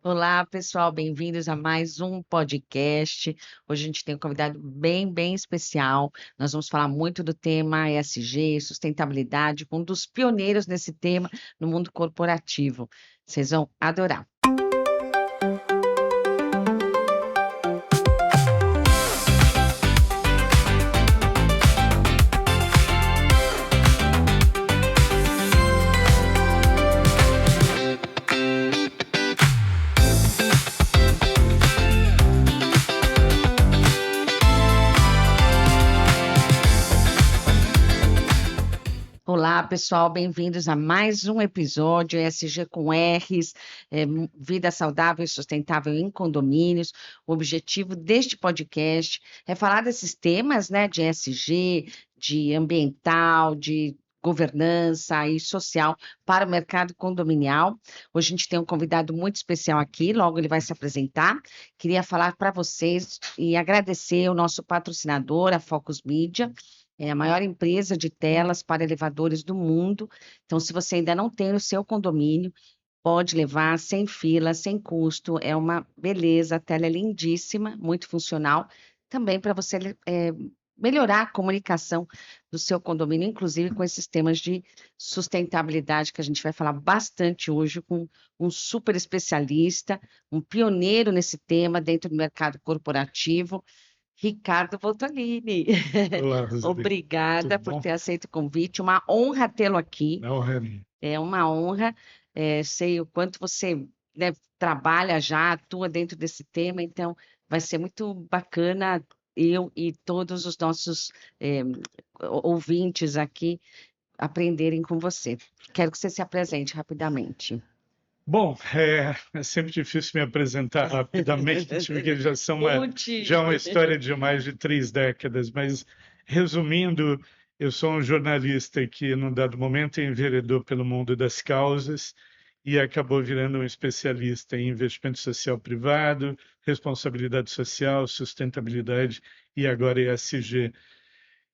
Olá, pessoal, bem-vindos a mais um podcast. Hoje a gente tem um convidado bem especial. Nós vamos falar muito do tema ESG, sustentabilidade, com um dos pioneiros nesse tema no mundo corporativo. Vocês vão adorar. Olá, pessoal, bem-vindos a mais um episódio ESG com R's, Vida Saudável e Sustentável em Condomínios. O objetivo deste podcast é falar desses temas, né, de ESG, de ambiental, de governança e social para o mercado condominial. Hoje a gente tem um convidado muito especial aqui, logo ele vai se apresentar. Queria falar para vocês e agradecer o nosso patrocinador, a Focus Media. É a maior empresa de telas para elevadores do mundo. Então, se você ainda não tem o seu condomínio, pode levar sem fila, sem custo. É uma beleza, a tela é lindíssima, muito funcional. Também para você melhorar a comunicação do seu condomínio, inclusive com esses temas de sustentabilidade, que a gente vai falar bastante hoje com um super especialista, um pioneiro nesse tema dentro do mercado corporativo. Ricardo Voltolini. Olá, Roseli. Obrigada Tudo por bom? ter aceito o convite. Uma honra tê-lo aqui. Não, Remy. É uma honra. Sei o quanto você, né, trabalha já, atua dentro desse tema, então vai ser muito bacana eu e todos os nossos ouvintes aqui aprenderem com você. Quero que você se apresente rapidamente. Bom, é sempre difícil me apresentar rapidamente, porque já é uma história de mais de 3 décadas, mas resumindo, eu sou um jornalista que, num dado momento, enveredou pelo mundo das causas e acabou virando um especialista em investimento social privado, responsabilidade social, sustentabilidade e agora ESG.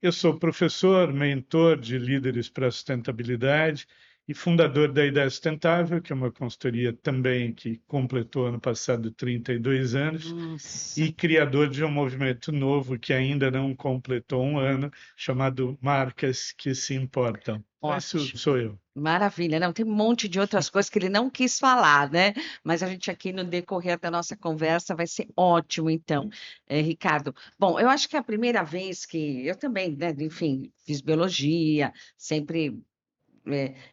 Eu sou professor, mentor de líderes para a sustentabilidade e fundador da Ideia Sustentável, que é uma consultoria também que completou ano passado 32 anos, Nossa. e criador de um movimento novo que ainda não completou um ano, chamado Marcas que se Importam. Isso Ótimo. sou eu. Maravilha. Não, tem um monte de outras coisas que ele não quis falar, né? Mas a gente aqui no decorrer da nossa conversa vai ser ótimo, então, Ricardo. Bom, eu acho que é a primeira vez que eu também, né, enfim, fiz biologia, sempre,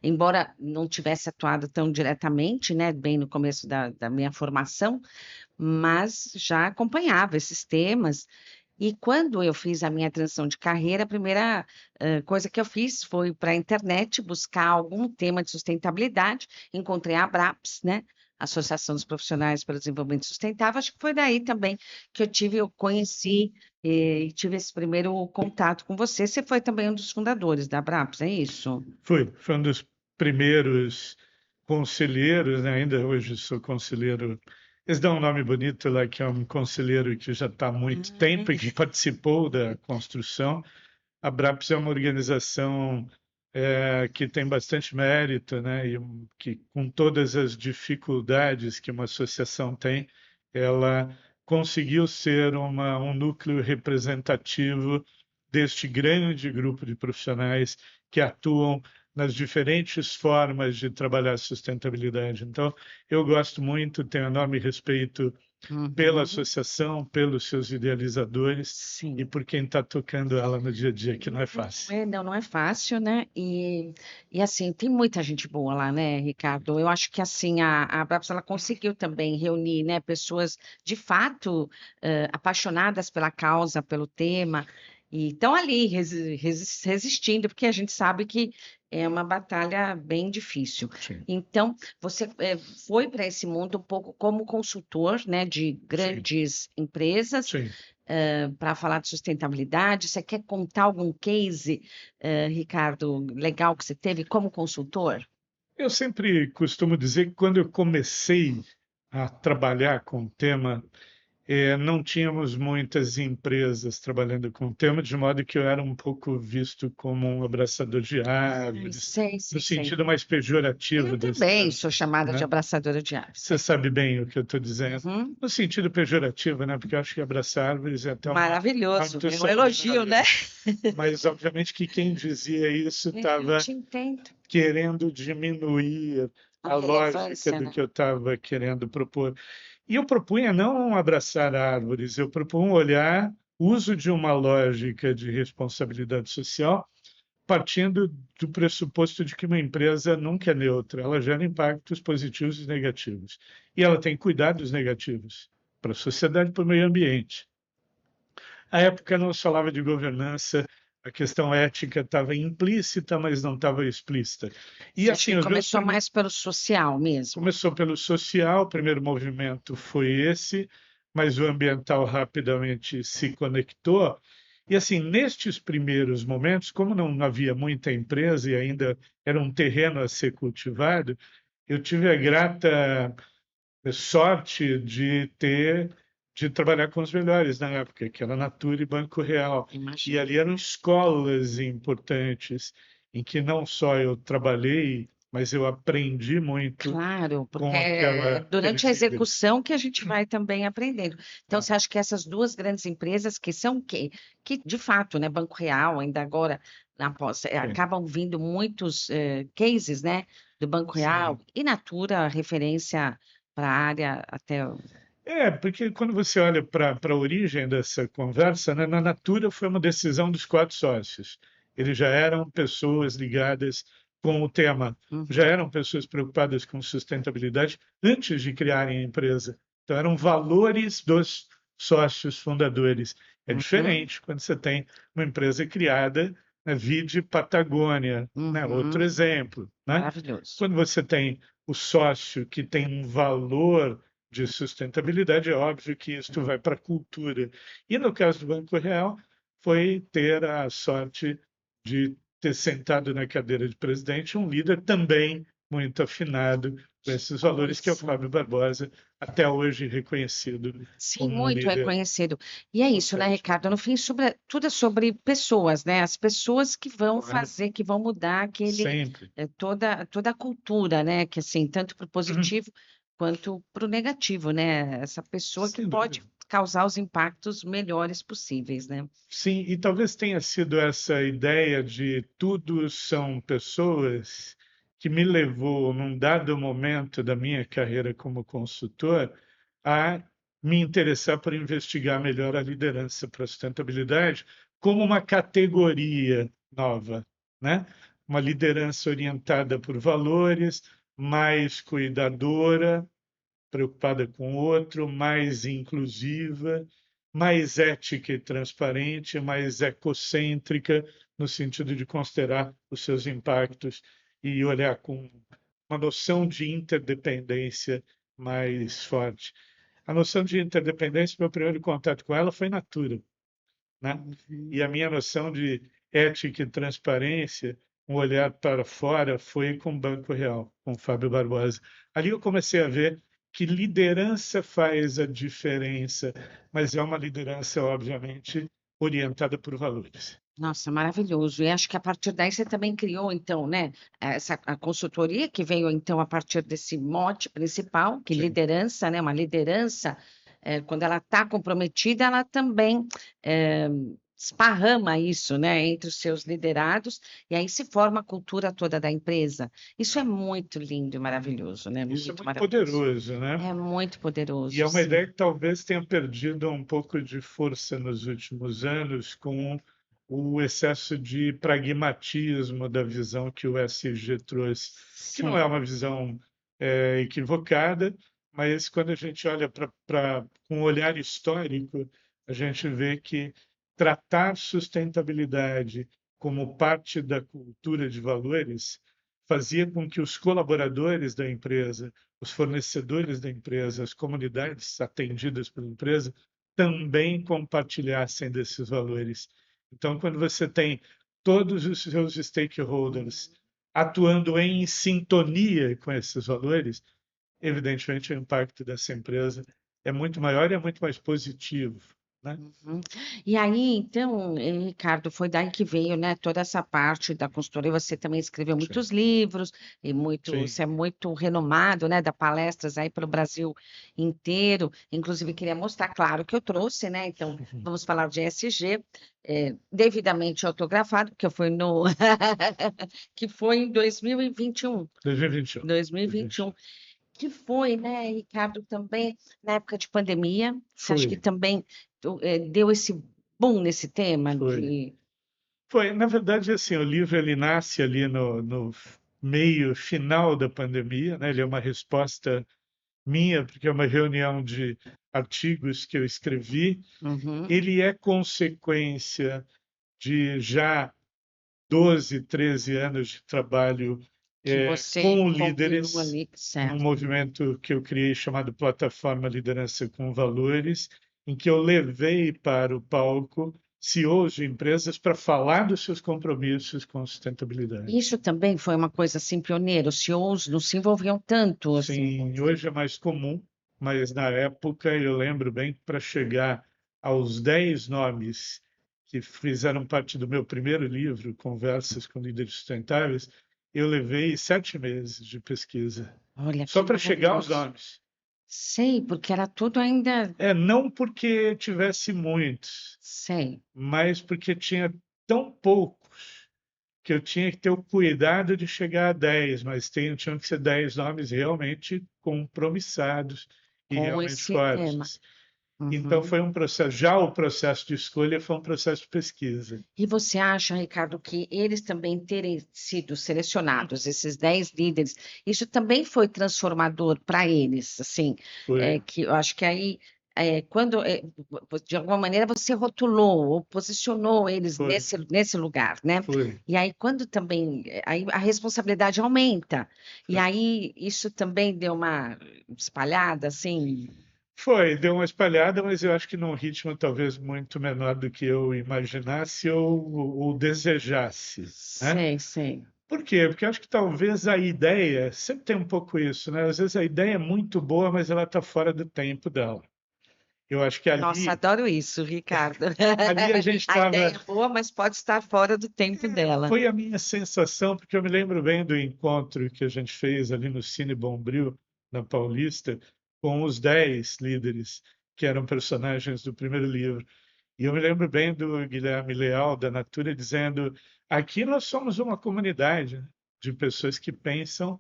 embora não tivesse atuado tão diretamente, né, bem no começo da minha formação, mas já acompanhava esses temas. E quando eu fiz a minha transição de carreira, a primeira coisa que eu fiz foi para a internet buscar algum tema de sustentabilidade. Encontrei a Abraps, né? Associação dos Profissionais pelo Desenvolvimento Sustentável. Acho que foi daí também que eu conheci e tive esse primeiro contato com você. Você foi também um dos fundadores da Abraps, é isso? Foi um dos primeiros conselheiros, né? Ainda hoje sou conselheiro. Eles dão um nome bonito lá, que é um conselheiro que já está há muito tempo e que participou da construção. A BRAPS é uma organização que tem bastante mérito, né? E que, com todas as dificuldades que uma associação tem, ela conseguiu ser um núcleo representativo deste grande grupo de profissionais que atuam nas diferentes formas de trabalhar a sustentabilidade. Então, eu gosto muito, tenho enorme respeito pela Uhum. associação, pelos seus idealizadores Sim. e por quem está tocando ela no dia a dia, que não é fácil. Não é fácil, né? E assim, tem muita gente boa lá, né, Ricardo? Eu acho que assim, a Brabus, ela conseguiu também reunir, né, pessoas de fato apaixonadas pela causa, pelo tema, e estão ali resistindo, porque a gente sabe que é uma batalha bem difícil. Sim. Então, você foi para esse mundo um pouco como consultor, né, de grandes empresas. Sim. Para falar de sustentabilidade. Você quer contar algum case, Ricardo, legal que você teve como consultor? Eu sempre costumo dizer que quando eu comecei a trabalhar com o tema, não tínhamos muitas empresas trabalhando com o tema, de modo que eu era um pouco visto como um abraçador de árvores, Sei, no sei, sei. sentido mais pejorativo Eu desse também termo, sou chamada de né? abraçadora de árvores, Você sei. sabe bem o que eu estou dizendo. Uhum. No sentido pejorativo, né? Porque eu acho que abraçar árvores é até Maravilhoso, muito é um elogio, né? saudável. Mas, obviamente, que quem dizia isso Eu estava te entendo. querendo diminuir A a lógica relevância, do né? que eu estava querendo propor. E eu propunha não abraçar árvores, eu propunha olhar o uso de uma lógica de responsabilidade social, partindo do pressuposto de que uma empresa nunca é neutra, ela gera impactos positivos e negativos. E ela tem que cuidar dos negativos para a sociedade e para o meio ambiente. À época não se falava de governança, a questão ética estava implícita, mas não estava explícita. E Você acha assim, que os meus começou primeiros mais pelo social mesmo? começou pelo social, o primeiro movimento foi esse, mas o ambiental rapidamente se conectou. E assim, nestes primeiros momentos, como não havia muita empresa e ainda era um terreno a ser cultivado, eu tive a grata sorte de trabalhar com os melhores na época, que era Natura e Banco Real. E Imagino. ali eram escolas importantes em que não só eu trabalhei, mas eu aprendi muito Claro, porque com é durante aqueles a líderes. execução que a gente vai também aprendendo. Então, Ah, você acha que essas duas grandes empresas, que são que de fato, né, Banco Real, ainda agora, sim, acabam vindo muitos cases, né, do Banco Real sim. e Natura, referência para a área até. Porque quando você olha para a origem dessa conversa, né, na Natura foi uma decisão dos quatro sócios. Eles já eram pessoas ligadas com o tema, já Uhum, eram pessoas preocupadas com sustentabilidade antes de criarem a empresa. Então, eram valores dos sócios fundadores. É uhum, diferente quando você tem uma empresa criada, né, vide Patagônia, né, outro uhum. exemplo, né? Maravilhoso. Quando você tem o sócio que tem um valor de sustentabilidade, é óbvio que isto vai para a cultura. E no caso do Banco Real, foi ter a sorte de ter sentado na cadeira de presidente um líder também muito afinado com esses valores, que é o Isso. Fábio Barbosa, até hoje reconhecido Sim, como um muito líder reconhecido. E é isso, né, importante. Ricardo? No fim, tudo é sobre pessoas, né? As pessoas que vão Claro, fazer, que vão mudar sempre. toda a cultura, né? Que assim, tanto para o positivo quanto para o negativo, né? Essa pessoa que Sem pode dúvida. causar os impactos melhores possíveis, né? Sim, e talvez tenha sido essa ideia de tudo são pessoas que me levou, num dado momento da minha carreira como consultor, a me interessar por investigar melhor a liderança para a sustentabilidade como uma categoria nova, né? Uma liderança orientada por valores, mais cuidadora, preocupada com o outro, mais inclusiva, mais ética e transparente, mais ecocêntrica, no sentido de considerar os seus impactos e olhar com uma noção de interdependência mais forte. A noção de interdependência, meu primeiro contato com ela foi Natura, né? Uhum. E a minha noção de ética e transparência, um olhar para fora, foi com o Banco Real, com o Fábio Barbosa. Ali eu comecei a ver que liderança faz a diferença, mas é uma liderança, obviamente, orientada por valores. Nossa, maravilhoso. E acho que a partir daí você também criou, então, né, a consultoria que veio, então, a partir desse mote principal, que Sim. liderança, né, uma liderança, quando ela está comprometida, ela também eh, esparrama isso, né, entre os seus liderados, e aí se forma a cultura toda da empresa. Isso é muito lindo e maravilhoso, né, Isso é muito muito maravilhoso. poderoso, né? É muito E é poderoso, uma sim. ideia que talvez tenha perdido um pouco de força nos últimos anos com o excesso de pragmatismo da visão que o SG trouxe, que não é Sim. uma visão equivocada, mas quando a gente olha com um olhar histórico, a gente vê que tratar sustentabilidade como parte da cultura de valores fazia com que os colaboradores da empresa, os fornecedores da empresa, as comunidades atendidas pela empresa também compartilhassem desses valores. Então, quando você tem todos os seus stakeholders atuando em sintonia com esses valores, evidentemente o impacto dessa empresa é muito maior e é muito mais positivo, né? Uhum. E aí, então, Ricardo, foi daí que veio, né, toda essa parte da consultoria. Você também escreveu Sim, muitos livros e sim. você é muito renomado, né, dá palestras aí para o Brasil inteiro. Inclusive, queria mostrar, claro, que eu trouxe, né? Então, vamos falar de ESG, devidamente autografado, porque foi no que foi em 2021. 2021. 2021. Que foi, né, Ricardo, também na época de pandemia, você acha que Foi, também deu esse boom nesse tema foi. de... Foi, na verdade, assim, o livro ele nasce ali no meio final da pandemia, né? Ele é uma resposta minha, porque é uma reunião de artigos que eu escrevi. Uhum, Ele é consequência de já 12, 13 anos de trabalho que você com concluiu líderes ali, num certo? movimento que eu criei chamado Plataforma Liderança com Valores, em que eu levei para o palco CEOs de empresas para falar dos seus compromissos com sustentabilidade. Isso também foi uma coisa assim pioneira, os CEOs não se envolviam tanto assim. Sim, hoje é mais comum, mas na época eu lembro bem que para chegar aos 10 nomes que fizeram parte do meu primeiro livro, Conversas com Líderes Sustentáveis, eu levei 7 meses de pesquisa, Olha só que para chegar aos maravilhoso. nomes. Sei, porque era tudo ainda... Não porque tivesse muitos, Sei, mas porque tinha tão poucos que eu tinha que ter o cuidado de chegar a 10, mas tinham que ser 10 nomes realmente compromissados e com realmente esse tema. fortes. Então Uhum. foi um processo, já o processo de escolha foi um processo de pesquisa. E você acha, Ricardo, que eles também terem sido selecionados, esses 10 líderes, isso também foi transformador para eles, assim, Foi, que eu acho que aí, quando, de alguma maneira, você rotulou ou posicionou eles foi, nesse lugar, né? foi, E aí, quando também, aí a responsabilidade aumenta, e foi. aí isso também deu uma espalhada, assim, Foi, deu uma espalhada, mas eu acho que num ritmo talvez muito menor do que eu imaginasse ou desejasse, né? sei, sei. Por quê? Porque eu acho que talvez a ideia, sempre tem um pouco isso, né? Às vezes a ideia é muito boa, mas ela está fora do tempo dela. Eu acho que Nossa, adoro isso, Ricardo. ali a gente A estava. ideia é boa, mas pode estar fora do tempo dela. Foi a minha sensação, porque eu me lembro bem do encontro que a gente fez ali no Cine Bombril, na Paulista, com os 10 líderes que eram personagens do primeiro livro. E eu me lembro bem do Guilherme Leal, da Natura, dizendo: aqui nós somos uma comunidade de pessoas que pensam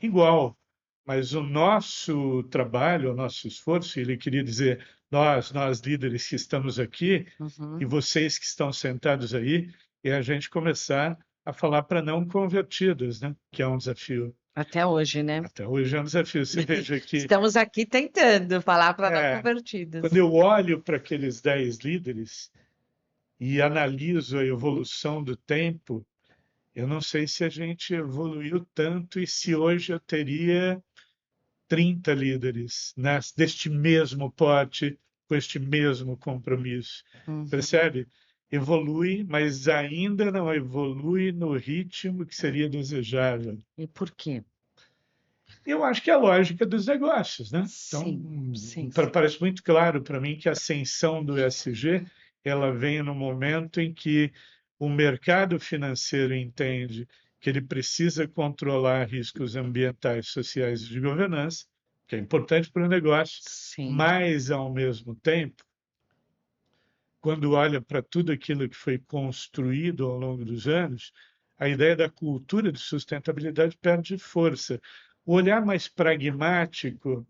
igual, mas o nosso trabalho, o nosso esforço, ele queria dizer, nós líderes que estamos aqui e Uhum. vocês que estão sentados aí, é a gente começar a falar para não convertidos, né? Que é um desafio. Até hoje, né? Até hoje é um desafio. Você veja que Estamos aqui tentando falar para não é, convertidos. quando eu olho para aqueles 10 líderes e analiso a evolução do tempo, eu não sei se a gente evoluiu tanto e se hoje eu teria 30 líderes, né, deste mesmo porte, com este mesmo compromisso. Uhum. Percebe? Evolui, mas ainda não evolui no ritmo que seria desejável. E por quê? Eu acho que é a lógica dos negócios, né? Então, Sim, sim, sim. parece muito claro para mim que a ascensão do ESG ela vem no momento em que o mercado financeiro entende que ele precisa controlar riscos ambientais, sociais e de governança, que é importante para o negócio, Sim. mas, ao mesmo tempo, quando olha para tudo aquilo que foi construído ao longo dos anos, a ideia da cultura de sustentabilidade perde força. O olhar mais pragmático,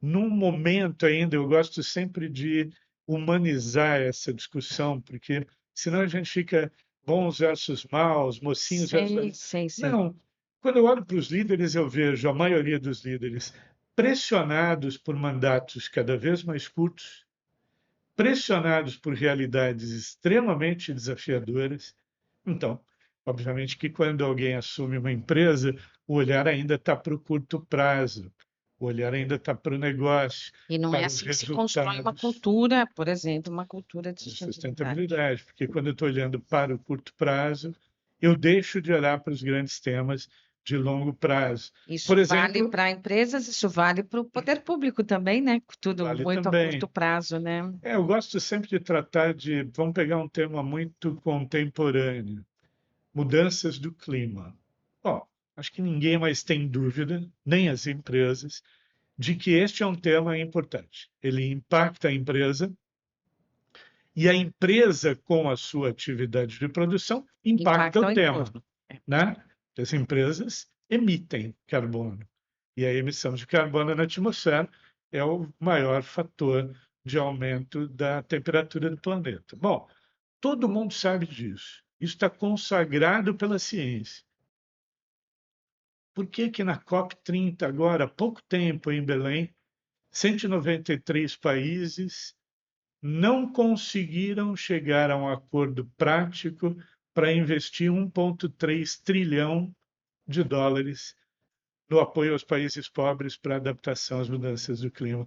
num momento ainda, eu gosto sempre de humanizar essa discussão, porque senão a gente fica bons versus maus, mocinhos Sei, versus. sei, sei. Não. Quando eu olho para os líderes, eu vejo a maioria dos líderes pressionados por mandatos cada vez mais curtos, pressionados por realidades extremamente desafiadoras. Então, obviamente que quando alguém assume uma empresa, o olhar ainda está para o curto prazo, o olhar ainda está para o negócio, E não é para os assim que se constrói uma resultados cultura, por exemplo, uma cultura de de sustentabilidade. sustentabilidade, porque quando eu estou olhando para o curto prazo, eu deixo de olhar para os grandes temas de longo prazo. Isso Por vale exemplo, para empresas, isso vale para o poder público também, né? Tudo vale muito a curto também. prazo, né? Eu gosto sempre de tratar de, vamos pegar um tema muito contemporâneo, mudanças do clima. Bom, acho que ninguém mais tem dúvida, nem as empresas, de que este é um tema importante. Ele impacta a empresa e a empresa, com a sua atividade de produção, impacta Impacta o o tema, entorno. É. né? As empresas emitem carbono e a emissão de carbono na atmosfera é o maior fator de aumento da temperatura do planeta. Bom, todo mundo sabe disso. Isso está consagrado pela ciência. Por que que na COP30 agora, há pouco tempo em Belém, 193 países não conseguiram chegar a um acordo prático para investir 1,3 trilhão de dólares no apoio aos países pobres para a adaptação às mudanças do clima.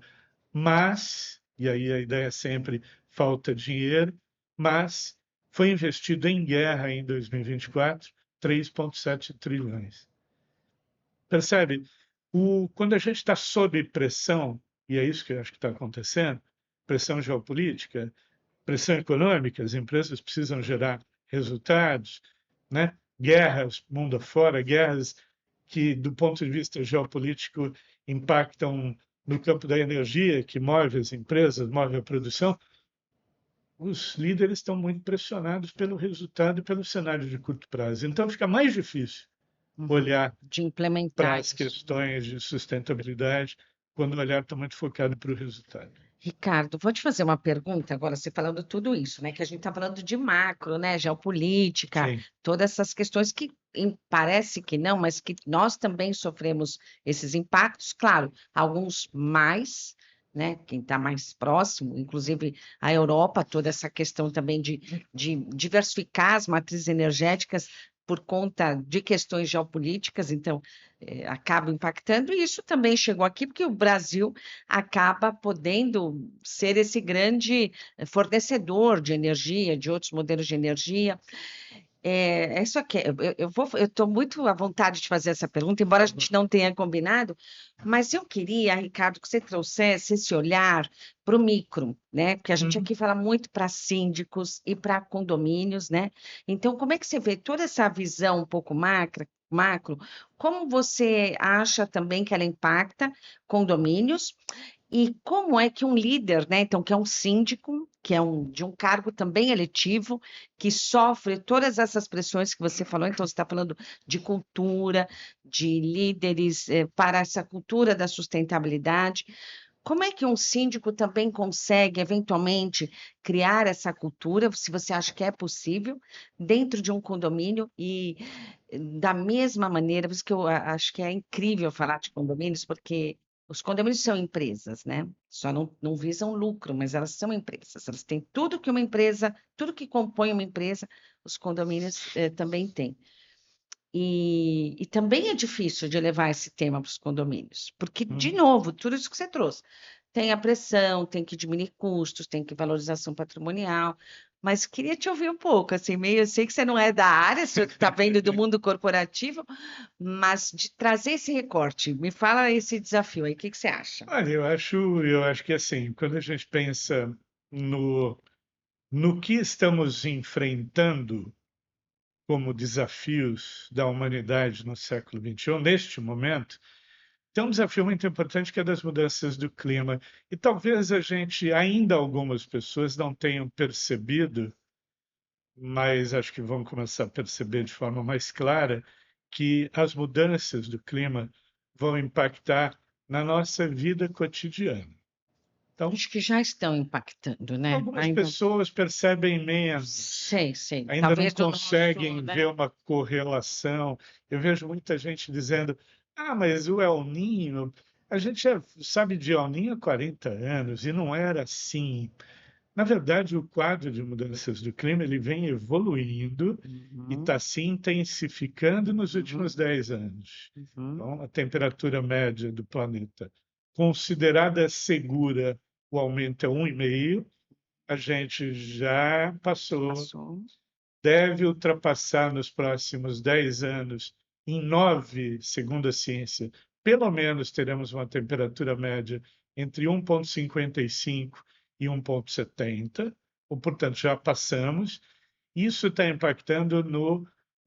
Mas, e aí a ideia é sempre falta dinheiro, mas foi investido em guerra em 2024 3,7 trilhões. Percebe? Quando a gente está sob pressão, e é isso que eu acho que está acontecendo, pressão geopolítica, pressão econômica, as empresas precisam gerar resultados, né? Guerras mundo afora, guerras que, do ponto de vista geopolítico, impactam no campo da energia, que move as empresas, move a produção. Os líderes estão muito pressionados pelo resultado e pelo cenário de curto prazo. Então, fica mais difícil olhar De para implementar as isso. questões de sustentabilidade quando o olhar está muito focado para o resultado. Ricardo, vou te fazer uma pergunta agora, você falando tudo isso, né? Que a gente está falando de macro, né? Geopolítica, Sim. todas essas questões que parece que não, mas que nós também sofremos esses impactos, claro, alguns mais, né? Quem está mais próximo, inclusive a Europa, toda essa questão também de diversificar as matrizes energéticas por conta de questões geopolíticas, então acaba impactando, e isso também chegou aqui porque o Brasil acaba podendo ser esse grande fornecedor de energia, de outros modelos de energia. Isso aqui, eu estou muito à vontade de fazer essa pergunta, embora a gente não tenha combinado, mas eu queria, Ricardo, que você trouxesse esse olhar para o micro, né? Porque a gente aqui fala muito para síndicos e para condomínios, né? Então, como é que você vê toda essa visão um pouco macro, como você acha também que ela impacta condomínios? E como é que um líder, né, então, que é um síndico, que é de um cargo também eletivo, que sofre todas essas pressões que você falou, então você está falando de cultura, de líderes para essa cultura da sustentabilidade. Como é que um síndico também consegue, eventualmente, criar essa cultura, se você acha que é possível, dentro de um condomínio e da mesma maneira, por isso que eu acho que é incrível falar de condomínios, porque os condomínios são empresas, né? Só não visam lucro, mas elas são empresas. Elas têm tudo que uma empresa, tudo que compõe uma empresa, os condomínios também têm. E também é difícil de levar esse tema para os condomínios, porque, de novo, tudo isso que você trouxe, tem a pressão, tem que diminuir custos, tem que valorização patrimonial, mas queria te ouvir um pouco, assim, meio, eu sei que você não é da área, você está vendo do mundo corporativo, mas de trazer esse recorte, me fala esse desafio aí, o que você acha? Olha, eu acho que assim, quando a gente pensa no, no que estamos enfrentando como desafios da humanidade no século XXI, neste momento, tem um desafio muito importante que é das mudanças do clima. E talvez a gente, ainda algumas pessoas não tenham percebido, mas acho que vão começar a perceber de forma mais clara, que as mudanças do clima vão impactar na nossa vida cotidiana. Então, Acho que já estão impactando, né? algumas Ainda, pessoas percebem menos, sei, ainda não talvez do nosso, conseguem né? ver uma correlação. Eu vejo muita gente dizendo: ah, mas o El Niño, a gente já sabe de El Niño há 40 anos e não era assim. Na verdade, o quadro de mudanças do clima ele vem evoluindo e está Uhum, se intensificando nos uhum, últimos 10 anos. uhum. Então, a temperatura média do planeta, considerada segura, o aumento é 1,5. A gente já passou, Passou. deve ultrapassar nos próximos 10 anos Em 9, segundo a ciência, pelo menos teremos uma temperatura média entre 1,55 e 1,70, ou, portanto, já passamos. Isso está impactando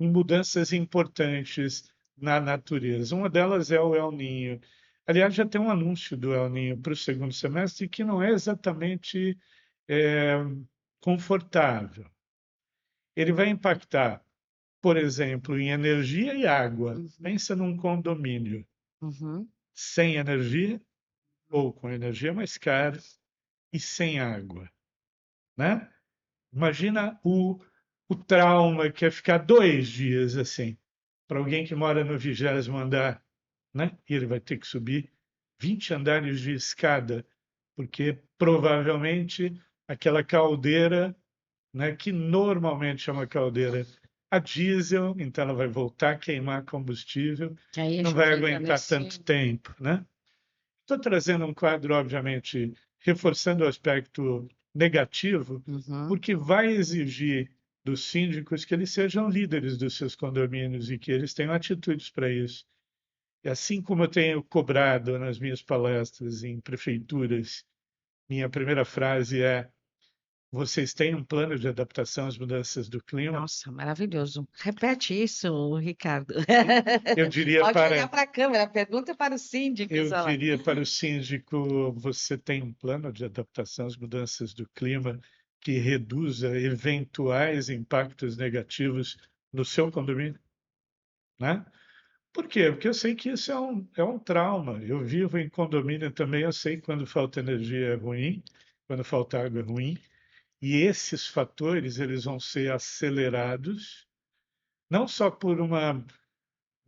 em mudanças importantes na natureza. Uma delas é o El Niño. Aliás, já tem um anúncio do El Niño para o segundo semestre que não é exatamente é, confortável. Ele vai impactar, por exemplo, em energia e água. Uhum. Pensa num condomínio Uhum. sem energia ou com energia mais cara e sem água, né? Imagina o trauma que é ficar 2 dias assim, para alguém que mora no 20º andar, né? E ele vai ter que subir 20 andares de escada, porque provavelmente aquela caldeira, né, que normalmente é uma caldeira a diesel, então ela vai voltar a queimar combustível, Que aí a não vai gente entra aguentar nesse. tanto tempo, né? Estou trazendo um quadro, obviamente, reforçando o aspecto negativo, Uhum. porque vai exigir dos síndicos que eles sejam líderes dos seus condomínios e que eles tenham atitudes para isso. E assim como eu tenho cobrado nas minhas palestras em prefeituras, minha primeira frase é: vocês têm um plano de adaptação às mudanças do clima? Nossa, maravilhoso. Repete isso, Ricardo. Eu diria Pode olhar para para a câmera, pergunta para os síndicos, Eu olha lá. diria para o síndico: você tem um plano de adaptação às mudanças do clima que reduza eventuais impactos negativos no seu condomínio, né? Por quê? Porque eu sei que isso é um trauma. Eu vivo em condomínio também, eu sei que quando falta energia é ruim, quando falta água é ruim, e esses fatores eles vão ser acelerados, não só por uma.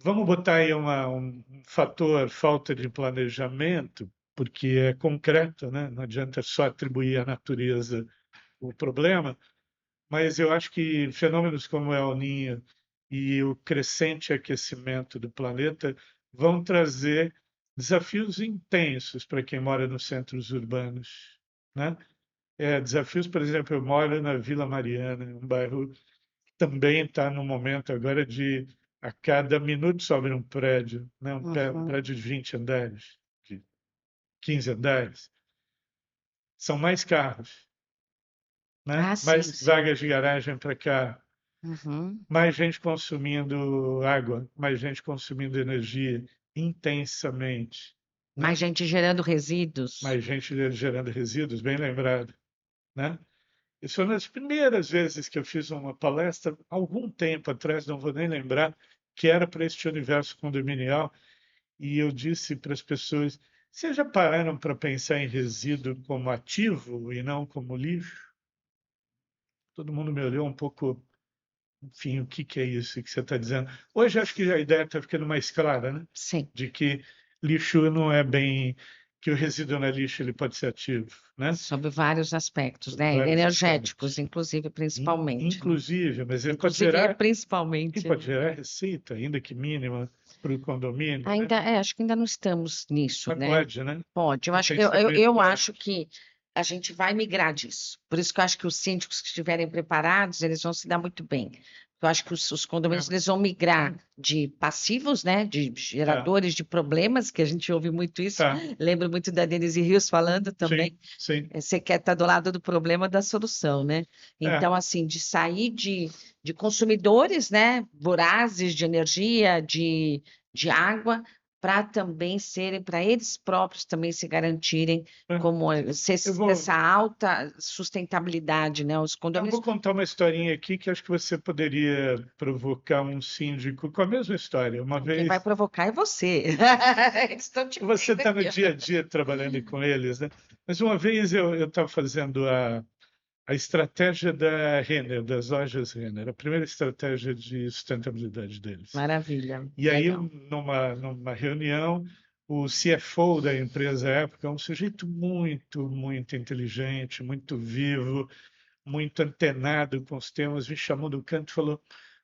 Vamos botar aí um fator falta de planejamento, porque é concreto, né? Não adianta só atribuir à natureza o problema, mas eu acho que fenômenos como o El Niño e o crescente aquecimento do planeta vão trazer desafios intensos para quem mora nos centros urbanos, né? Desafios, por exemplo, eu moro na Vila Mariana, um bairro também está no momento agora de a cada minuto sobe um prédio, né? Um Uhum. prédio de 20 andares, de 15 andares. São mais carros, né? Ah, sim, Mais sim. vagas de garagem para carro, Uhum. mais gente consumindo água, mais gente consumindo energia intensamente, Mais né? gente gerando resíduos. Mais gente gerando resíduos, bem lembrado, né? Isso foi uma das primeiras vezes que eu fiz uma palestra, algum tempo atrás, não vou nem lembrar, que era para este universo condominial, e eu disse para as pessoas: vocês já pararam para pensar em resíduo como ativo e não como lixo? Todo mundo me olhou um pouco, enfim, o que que é isso que você está dizendo? Hoje acho que a ideia está ficando mais clara, né? Sim, De que lixo não é bem, que o resíduo não é lixo, ele pode ser ativo, né? sob vários aspectos, né? Vários Energéticos, aspectos. inclusive, principalmente, né? Inclusive, mas ele pode Inclusive, gerar e principalmente, pode né? gerar receita, ainda que mínima, para o condomínio, né? Ainda, acho que ainda não estamos nisso, Mas né? pode, né? Pode. Eu Não acho, tem segredo eu para acho que a gente vai migrar disso. Por isso que eu acho que os síndicos que estiverem preparados, eles vão se dar muito bem. Eu acho que os condomínios eles vão migrar de passivos, né, de é, geradores de problemas, que a gente ouve muito isso. tá, Lembro muito da Denise Rios falando sim, também. sim, Você quer estar do lado do problema da solução, né? é, Então, assim, de sair de consumidores, né, vorazes de energia, de água, para também serem, para eles próprios também se garantirem é. como Eu vou, essa alta sustentabilidade, né? Os eu vou condomínios, contar uma historinha aqui que acho que você poderia provocar um síndico com a mesma história. Uma não, quem vai vez, provocar é você. Eles estão te você vendo está no aqui, dia a ó. dia trabalhando com eles, né? Mas uma vez eu estava fazendo a estratégia da Renner, das lojas Renner, a primeira estratégia de sustentabilidade deles. Maravilha, E aí, legal. numa reunião, o CFO da empresa à época, um sujeito muito, muito inteligente, muito vivo, muito antenado com os temas, me chamou do canto e falou: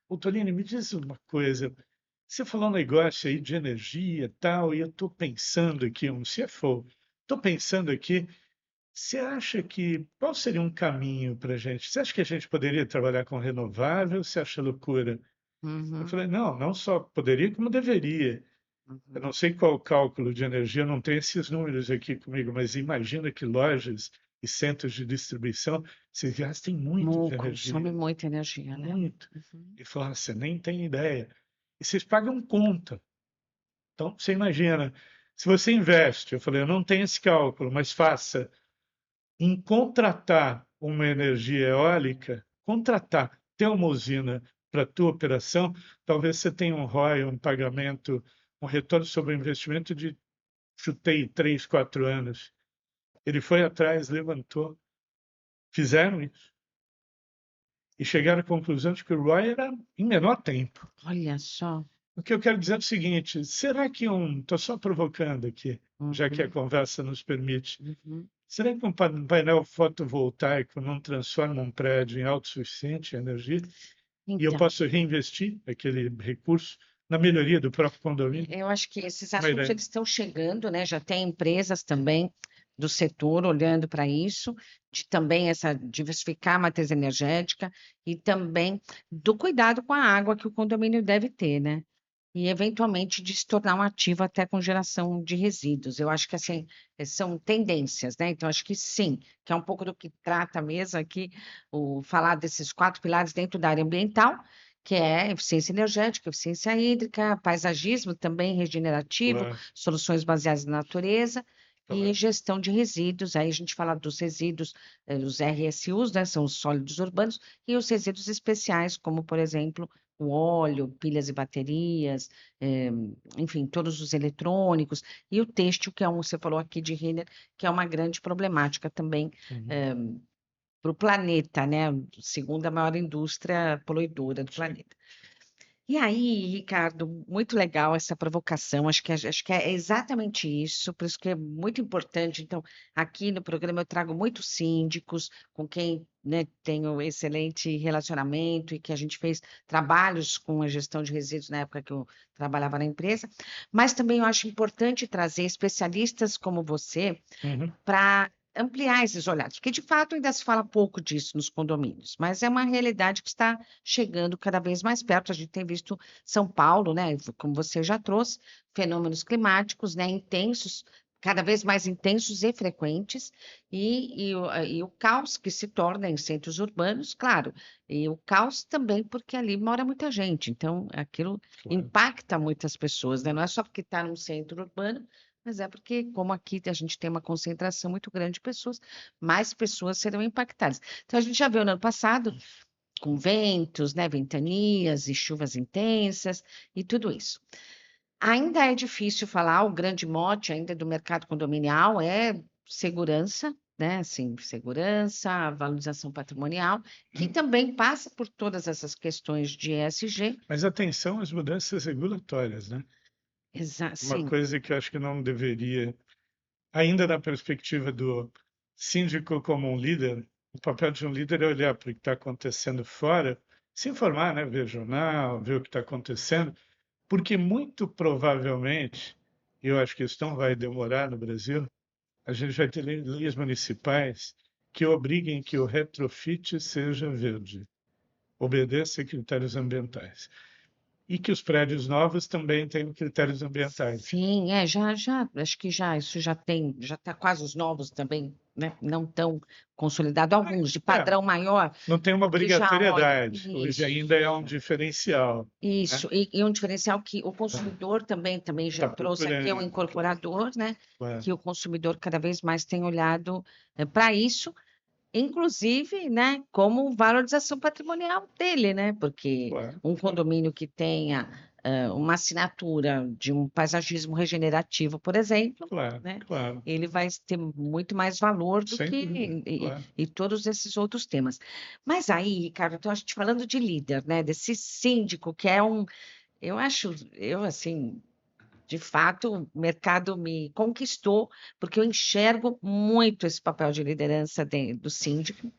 Ô, Tolini, me diz uma coisa. Você falou um negócio aí de energia e tal, e eu estou pensando aqui, um CFO, estou pensando aqui, você acha que qual seria um caminho para a gente? Você acha que a gente poderia trabalhar com renovável? Você acha loucura? Eu Uhum, falei, não, não só poderia, como deveria. Eu uhum. não sei qual o cálculo de energia, não tenho esses números aqui comigo, mas imagina que lojas e centros de distribuição se gastem muito de energia, Consome muita energia, né? muito. Uhum. E falou, você nem tem ideia. E vocês pagam conta. Então, você imagina, se você investe, eu falei, eu não tenho esse cálculo, mas faça, em contratar uma energia eólica, contratar, ter uma usina para a tua operação, talvez você tenha um ROI, um pagamento, um retorno sobre o investimento de, chutei, 3, 4 anos. Ele foi atrás, levantou, fizeram isso. E chegaram à conclusão de que o ROI era em menor tempo. Olha só. O que eu quero dizer é o seguinte: será que estou só provocando aqui, já que a Uhum, conversa nos permite, uhum. será que um painel fotovoltaico não transforma um prédio em autossuficiente em energia? E eu Então, posso reinvestir aquele recurso na melhoria do próprio condomínio? eu acho que esses Uma assuntos ideia. eles estão chegando, né? Já tem empresas também do setor olhando para isso, de também essa diversificar a matriz energética e também do cuidado com a água que o condomínio deve ter, né? E eventualmente de se tornar um ativo até com geração de resíduos. Eu acho que assim são tendências, né? Então acho que sim, que é um pouco do que trata mesmo aqui o falar desses 4 pilares dentro da área ambiental, que é eficiência energética, eficiência hídrica, paisagismo também regenerativo, Claro, soluções baseadas na natureza e claro. gestão de resíduos. Aí a gente fala dos resíduos, os RSUs, né, são os sólidos urbanos, e os resíduos especiais, como, por exemplo, o óleo, pilhas e baterias, enfim, todos os eletrônicos, e o têxtil, que é um, você falou aqui de Renner, que é uma grande problemática também Uhum. para o planeta, né? Segunda maior indústria poluidora do Sim. planeta. E aí, Ricardo, muito legal essa provocação. Acho que é exatamente isso, por isso que é muito importante. Então, aqui no programa eu trago muitos síndicos com quem, né, tenho excelente relacionamento e que a gente fez trabalhos com a gestão de resíduos na época que eu trabalhava na empresa. Mas também eu acho importante trazer especialistas como você Uhum. para ampliar esses olhares, porque de fato ainda se fala pouco disso nos condomínios, mas é uma realidade que está chegando cada vez mais perto. A gente tem visto São Paulo, né, como você já trouxe, fenômenos climáticos, né, intensos, cada vez mais intensos e frequentes, e o caos que se torna em centros urbanos, claro, e o caos também porque ali mora muita gente, então aquilo Claro. impacta muitas pessoas, né? Não é só porque está num centro urbano, mas é porque, como aqui a gente tem uma concentração muito grande de pessoas, mais pessoas serão impactadas. Então, a gente já viu no ano passado, com ventos, né, ventanias e chuvas intensas e tudo isso. Ainda é difícil falar, o grande mote ainda do mercado condominial é segurança, né? Assim, segurança, valorização patrimonial, que também passa por todas essas questões de ESG. Mas atenção às mudanças regulatórias, né? Uma Sim, coisa que eu acho que não deveria, ainda na perspectiva do síndico como um líder, o papel de um líder é olhar para o que está acontecendo fora, se informar, né? Ver jornal, ver o que está acontecendo, porque muito provavelmente, e eu acho que isso não vai demorar no Brasil, a gente vai ter leis municipais que obriguem que o retrofit seja verde, obedeça a critérios ambientais. E que os prédios novos também tenham critérios ambientais. sim, acho que já, isso já tem, já está quase os novos também, né? Não tão consolidado, alguns de É, padrão maior, não tem uma que já olham obrigatoriedade. Hoje ainda é um diferencial, né? isso, e um diferencial que o consumidor também já Está trouxe aqui, o procurando. incorporador, né? Claro, Que o consumidor cada vez mais tem olhado para isso, inclusive, né, como valorização patrimonial dele, né? Porque claro, um claro, condomínio que tenha uma assinatura de um paisagismo regenerativo, por exemplo, claro, né? claro. Ele vai ter muito mais valor do Sem que dúvida, claro. e todos esses outros temas. Mas aí, Ricardo, então a gente falando de líder, né? Desse síndico que é eu acho, eu assim, de fato, o mercado me conquistou, porque eu enxergo muito esse papel de liderança do síndico,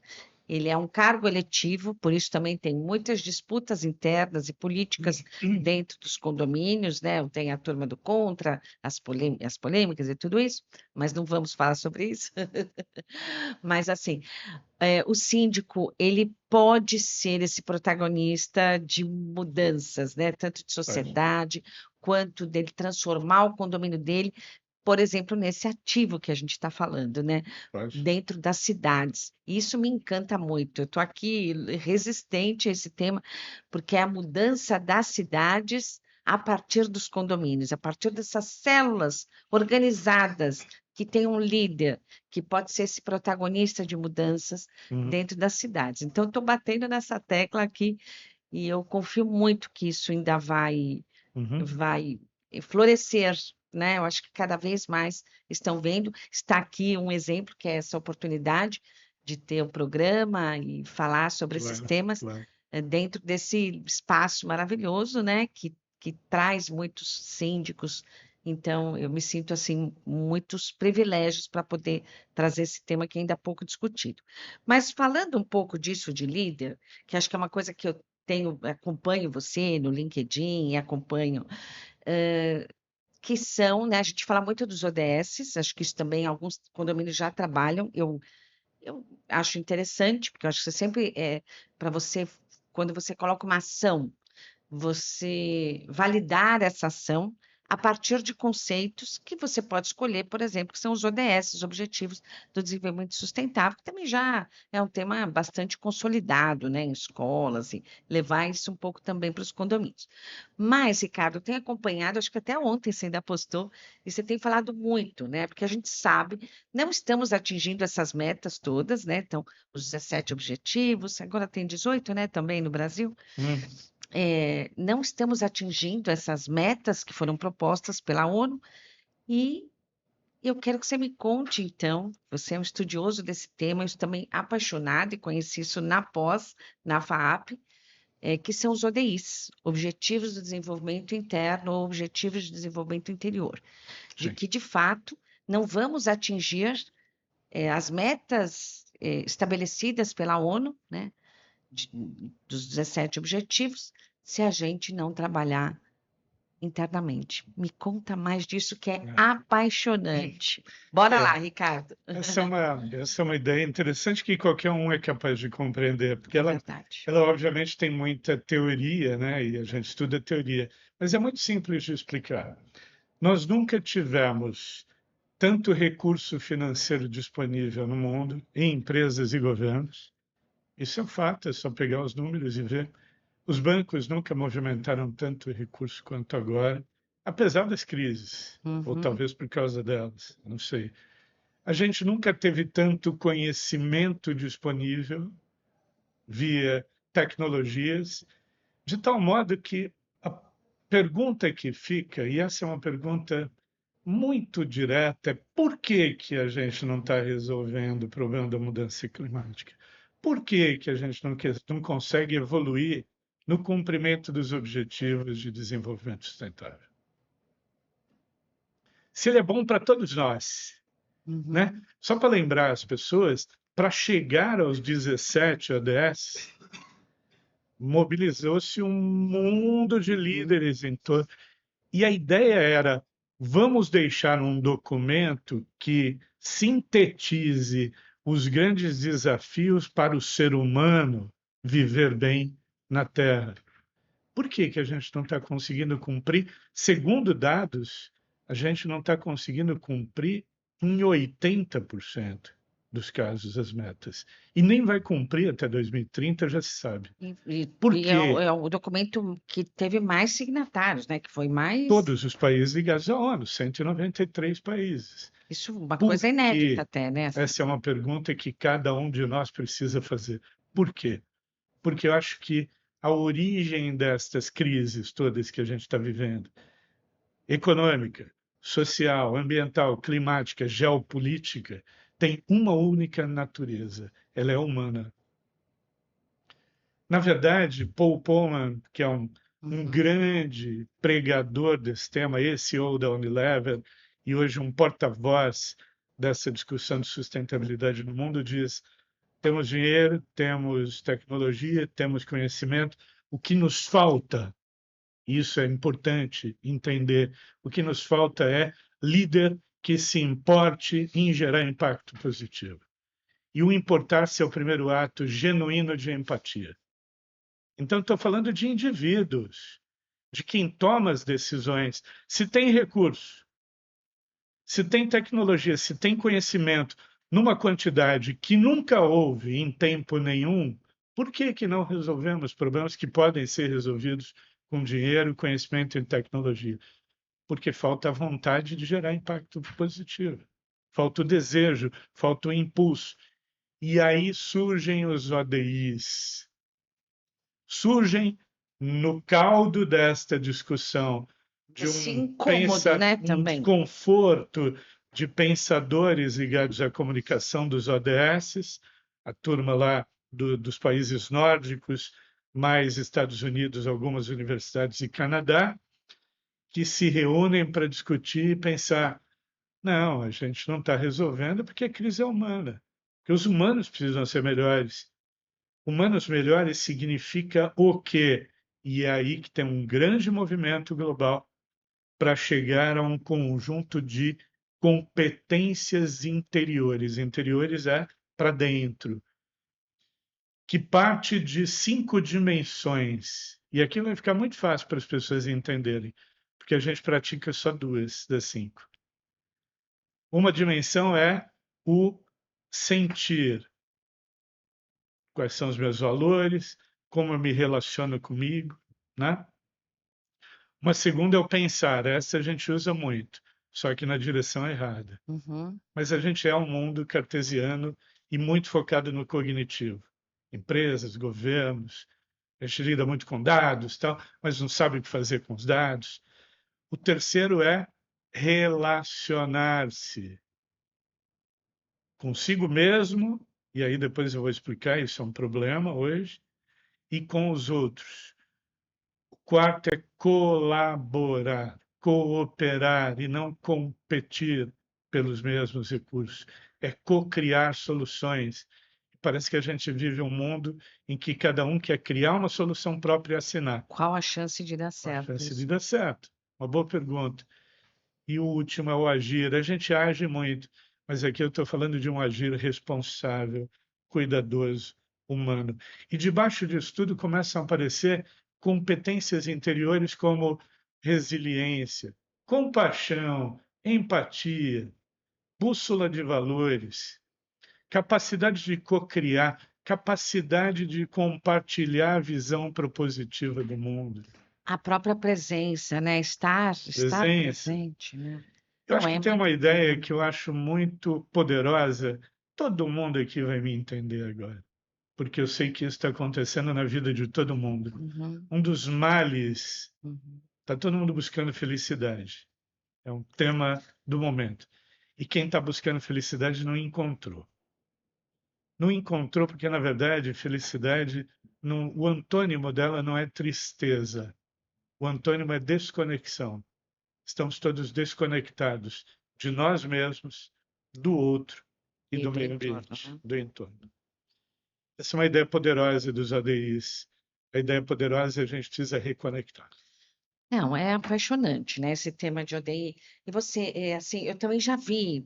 Ele é um cargo eletivo, por isso também tem muitas disputas internas e políticas dentro dos condomínios, né? Tem a turma do contra, as polêmicas e tudo isso, mas não vamos falar sobre isso. Mas, assim, o síndico, ele pode ser esse protagonista de mudanças, né? Tanto de Pode, sociedade, quanto dele transformar o condomínio dele, por exemplo, nesse ativo que a gente está falando, né? pode. Dentro das cidades. Isso me encanta muito. Eu estou aqui resistente a esse tema, porque é a mudança das cidades a partir dos condomínios, a partir dessas células organizadas que tem um líder que pode ser esse protagonista de mudanças Uhum, dentro das cidades. Então, estou batendo nessa tecla aqui e eu confio muito que isso ainda uhum, vai florescer, né? Eu acho que cada vez mais estão vendo. Está aqui um exemplo, que é essa oportunidade de ter um programa e falar sobre esses claro, temas claro. dentro desse espaço maravilhoso, né? Que traz muitos síndicos. Então, eu me sinto assim muitos privilégios para poder trazer esse tema que ainda é pouco discutido. Mas falando um pouco disso de líder, que acho que é uma coisa que eu acompanho você no LinkedIn e acompanho que são, né, a gente fala muito dos ODSs, acho que isso também alguns condomínios já trabalham, eu acho interessante, porque eu acho que você sempre, para você, quando você coloca uma ação, você validar essa ação a partir de conceitos que você pode escolher, por exemplo, que são os ODS, os Objetivos do Desenvolvimento Sustentável, que também já é um tema bastante consolidado, né, em escolas, e levar isso um pouco também para os condomínios. Mas, Ricardo, eu tenho acompanhado, acho que até ontem você ainda postou, e você tem falado muito, né, porque a gente sabe, não estamos atingindo essas metas todas, né, então, os 17 objetivos, agora tem 18, né, também no Brasil, Uhum. não estamos atingindo essas metas que foram propostas pela ONU e eu quero que você me conte, então, você é um estudioso desse tema, eu estou também apaixonada e conheci isso na pós, na FAAP, que são os ODIs, Objetivos do Desenvolvimento Interno ou Objetivos de Desenvolvimento Interior, de Sim. que, de fato, não vamos atingir as metas estabelecidas pela ONU, né, dos 17 objetivos, se a gente não trabalhar internamente. Me conta mais disso que é É. apaixonante. Bora lá, É, Ricardo. essa é uma ideia interessante que qualquer um é capaz de compreender, porque É ela, verdade. ela obviamente tem muita teoria, né? E a gente estuda teoria, mas é muito simples de explicar. Nós nunca tivemos tanto recurso financeiro disponível no mundo, em empresas e governos. Isso é um fato, é só pegar os números e ver. Os bancos nunca movimentaram tanto recurso quanto agora, apesar das crises, ou Uhum, talvez por causa delas, não sei. A gente nunca teve tanto conhecimento disponível via tecnologias, de tal modo que a pergunta que fica, e essa é uma pergunta muito direta, é por que que a gente não está resolvendo o problema da mudança climática? Por que que a gente não consegue evoluir no cumprimento dos objetivos de desenvolvimento sustentável? Se ele é bom para todos nós, né? uhum, Só para lembrar as pessoas, para chegar aos 17 ODS, mobilizou-se um mundo de uhum. líderes em torno. E a ideia era: vamos deixar um documento que sintetize os grandes desafios para o ser humano viver bem na Terra. Por que que a gente não está conseguindo cumprir? Segundo dados, a gente não está conseguindo cumprir em 80% dos casos as metas. E nem vai cumprir até 2030, já se sabe. Por E quê? é o documento que teve mais signatários, né? Que foi mais. Todos os países ligados à ONU, 193 países. Isso é uma Por coisa inédita quê? até, né? Assim. Essa é uma pergunta que cada um de nós precisa fazer. Por quê? Porque eu acho que a origem destas crises todas que a gente está vivendo, econômica, social, ambiental, climática, geopolítica, tem uma única natureza: ela é humana. Na verdade, Paul Polman, que é um Uhum, grande pregador desse tema, esse CEO da Unilever, e hoje um porta-voz dessa discussão de sustentabilidade no mundo, diz: Temos dinheiro, temos tecnologia, temos conhecimento. O que nos falta, isso é importante entender, o que nos falta é líder que se importe em gerar impacto positivo. E o importar-se é o primeiro ato genuíno de empatia. Então, estou falando de indivíduos, de quem toma as decisões. Se tem recurso, se tem tecnologia, se tem conhecimento numa quantidade que nunca houve em tempo nenhum, por que que não resolvemos problemas que podem ser resolvidos com dinheiro, conhecimento e tecnologia? Porque falta a vontade de gerar impacto positivo. Falta o desejo, falta o impulso. E aí surgem os ODIs. Surgem no caldo desta discussão de Esse incômodo, né, um também. desconforto de pensadores ligados à comunicação dos ODS, a turma lá dos países nórdicos, mais Estados Unidos, algumas universidades e Canadá, que se reúnem para discutir e pensar: não, a gente não está resolvendo porque a crise é humana, porque os humanos precisam ser melhores. Humanos melhores significa o quê? E é aí que tem um grande movimento global para chegar a um conjunto de competências interiores. Interiores é para dentro, que parte de 5 dimensões. E aqui vai ficar muito fácil para as pessoas entenderem, porque a gente pratica só 2 das 5. Uma dimensão é o sentir. Quais são os meus valores, como eu me relaciono comigo, né? Uma segunda é o pensar, essa a gente usa muito, só que na direção errada. Uhum. Mas a gente é um mundo cartesiano e muito focado no cognitivo. Empresas, governos, a gente lida muito com dados, tal, mas não sabe o que fazer com os dados. O terceiro é relacionar-se consigo mesmo, e aí depois eu vou explicar, isso é um problema hoje, e com os outros. O quarto é colaborar, cooperar e não competir pelos mesmos recursos. É co-criar soluções. Parece que a gente vive um mundo em que cada um quer criar uma solução própria e assinar. Qual a chance de dar A certo chance de isso? dar certo. Uma boa pergunta. E o último é o agir. A gente age muito, mas aqui eu estou falando de um agir responsável, cuidadoso, humano. E debaixo disso tudo começam a aparecer competências interiores como resiliência, compaixão, empatia, bússola de valores, capacidade de co-criar, capacidade de compartilhar a visão propositiva do mundo. A própria presença, né? Estar Presença. presente, né? Eu Não, acho é que tem uma muito ideia importante. que eu acho muito poderosa. Todo mundo aqui vai me entender agora, porque eu sei que isso está acontecendo na vida de todo mundo. Uhum, Um dos males, uhum. está todo mundo buscando felicidade. É um tema do momento. E quem está buscando felicidade não encontrou. Não encontrou porque, na verdade, felicidade, o antônimo dela não é tristeza. O antônimo é desconexão. Estamos todos desconectados de nós mesmos, do outro e E do do meio entorno, ambiente, né? do entorno. Essa é uma ideia poderosa dos ADIs. A ideia poderosa é a gente precisa reconectar. Não, é apaixonante, né? Esse tema de ODI. E você, assim, eu também já vi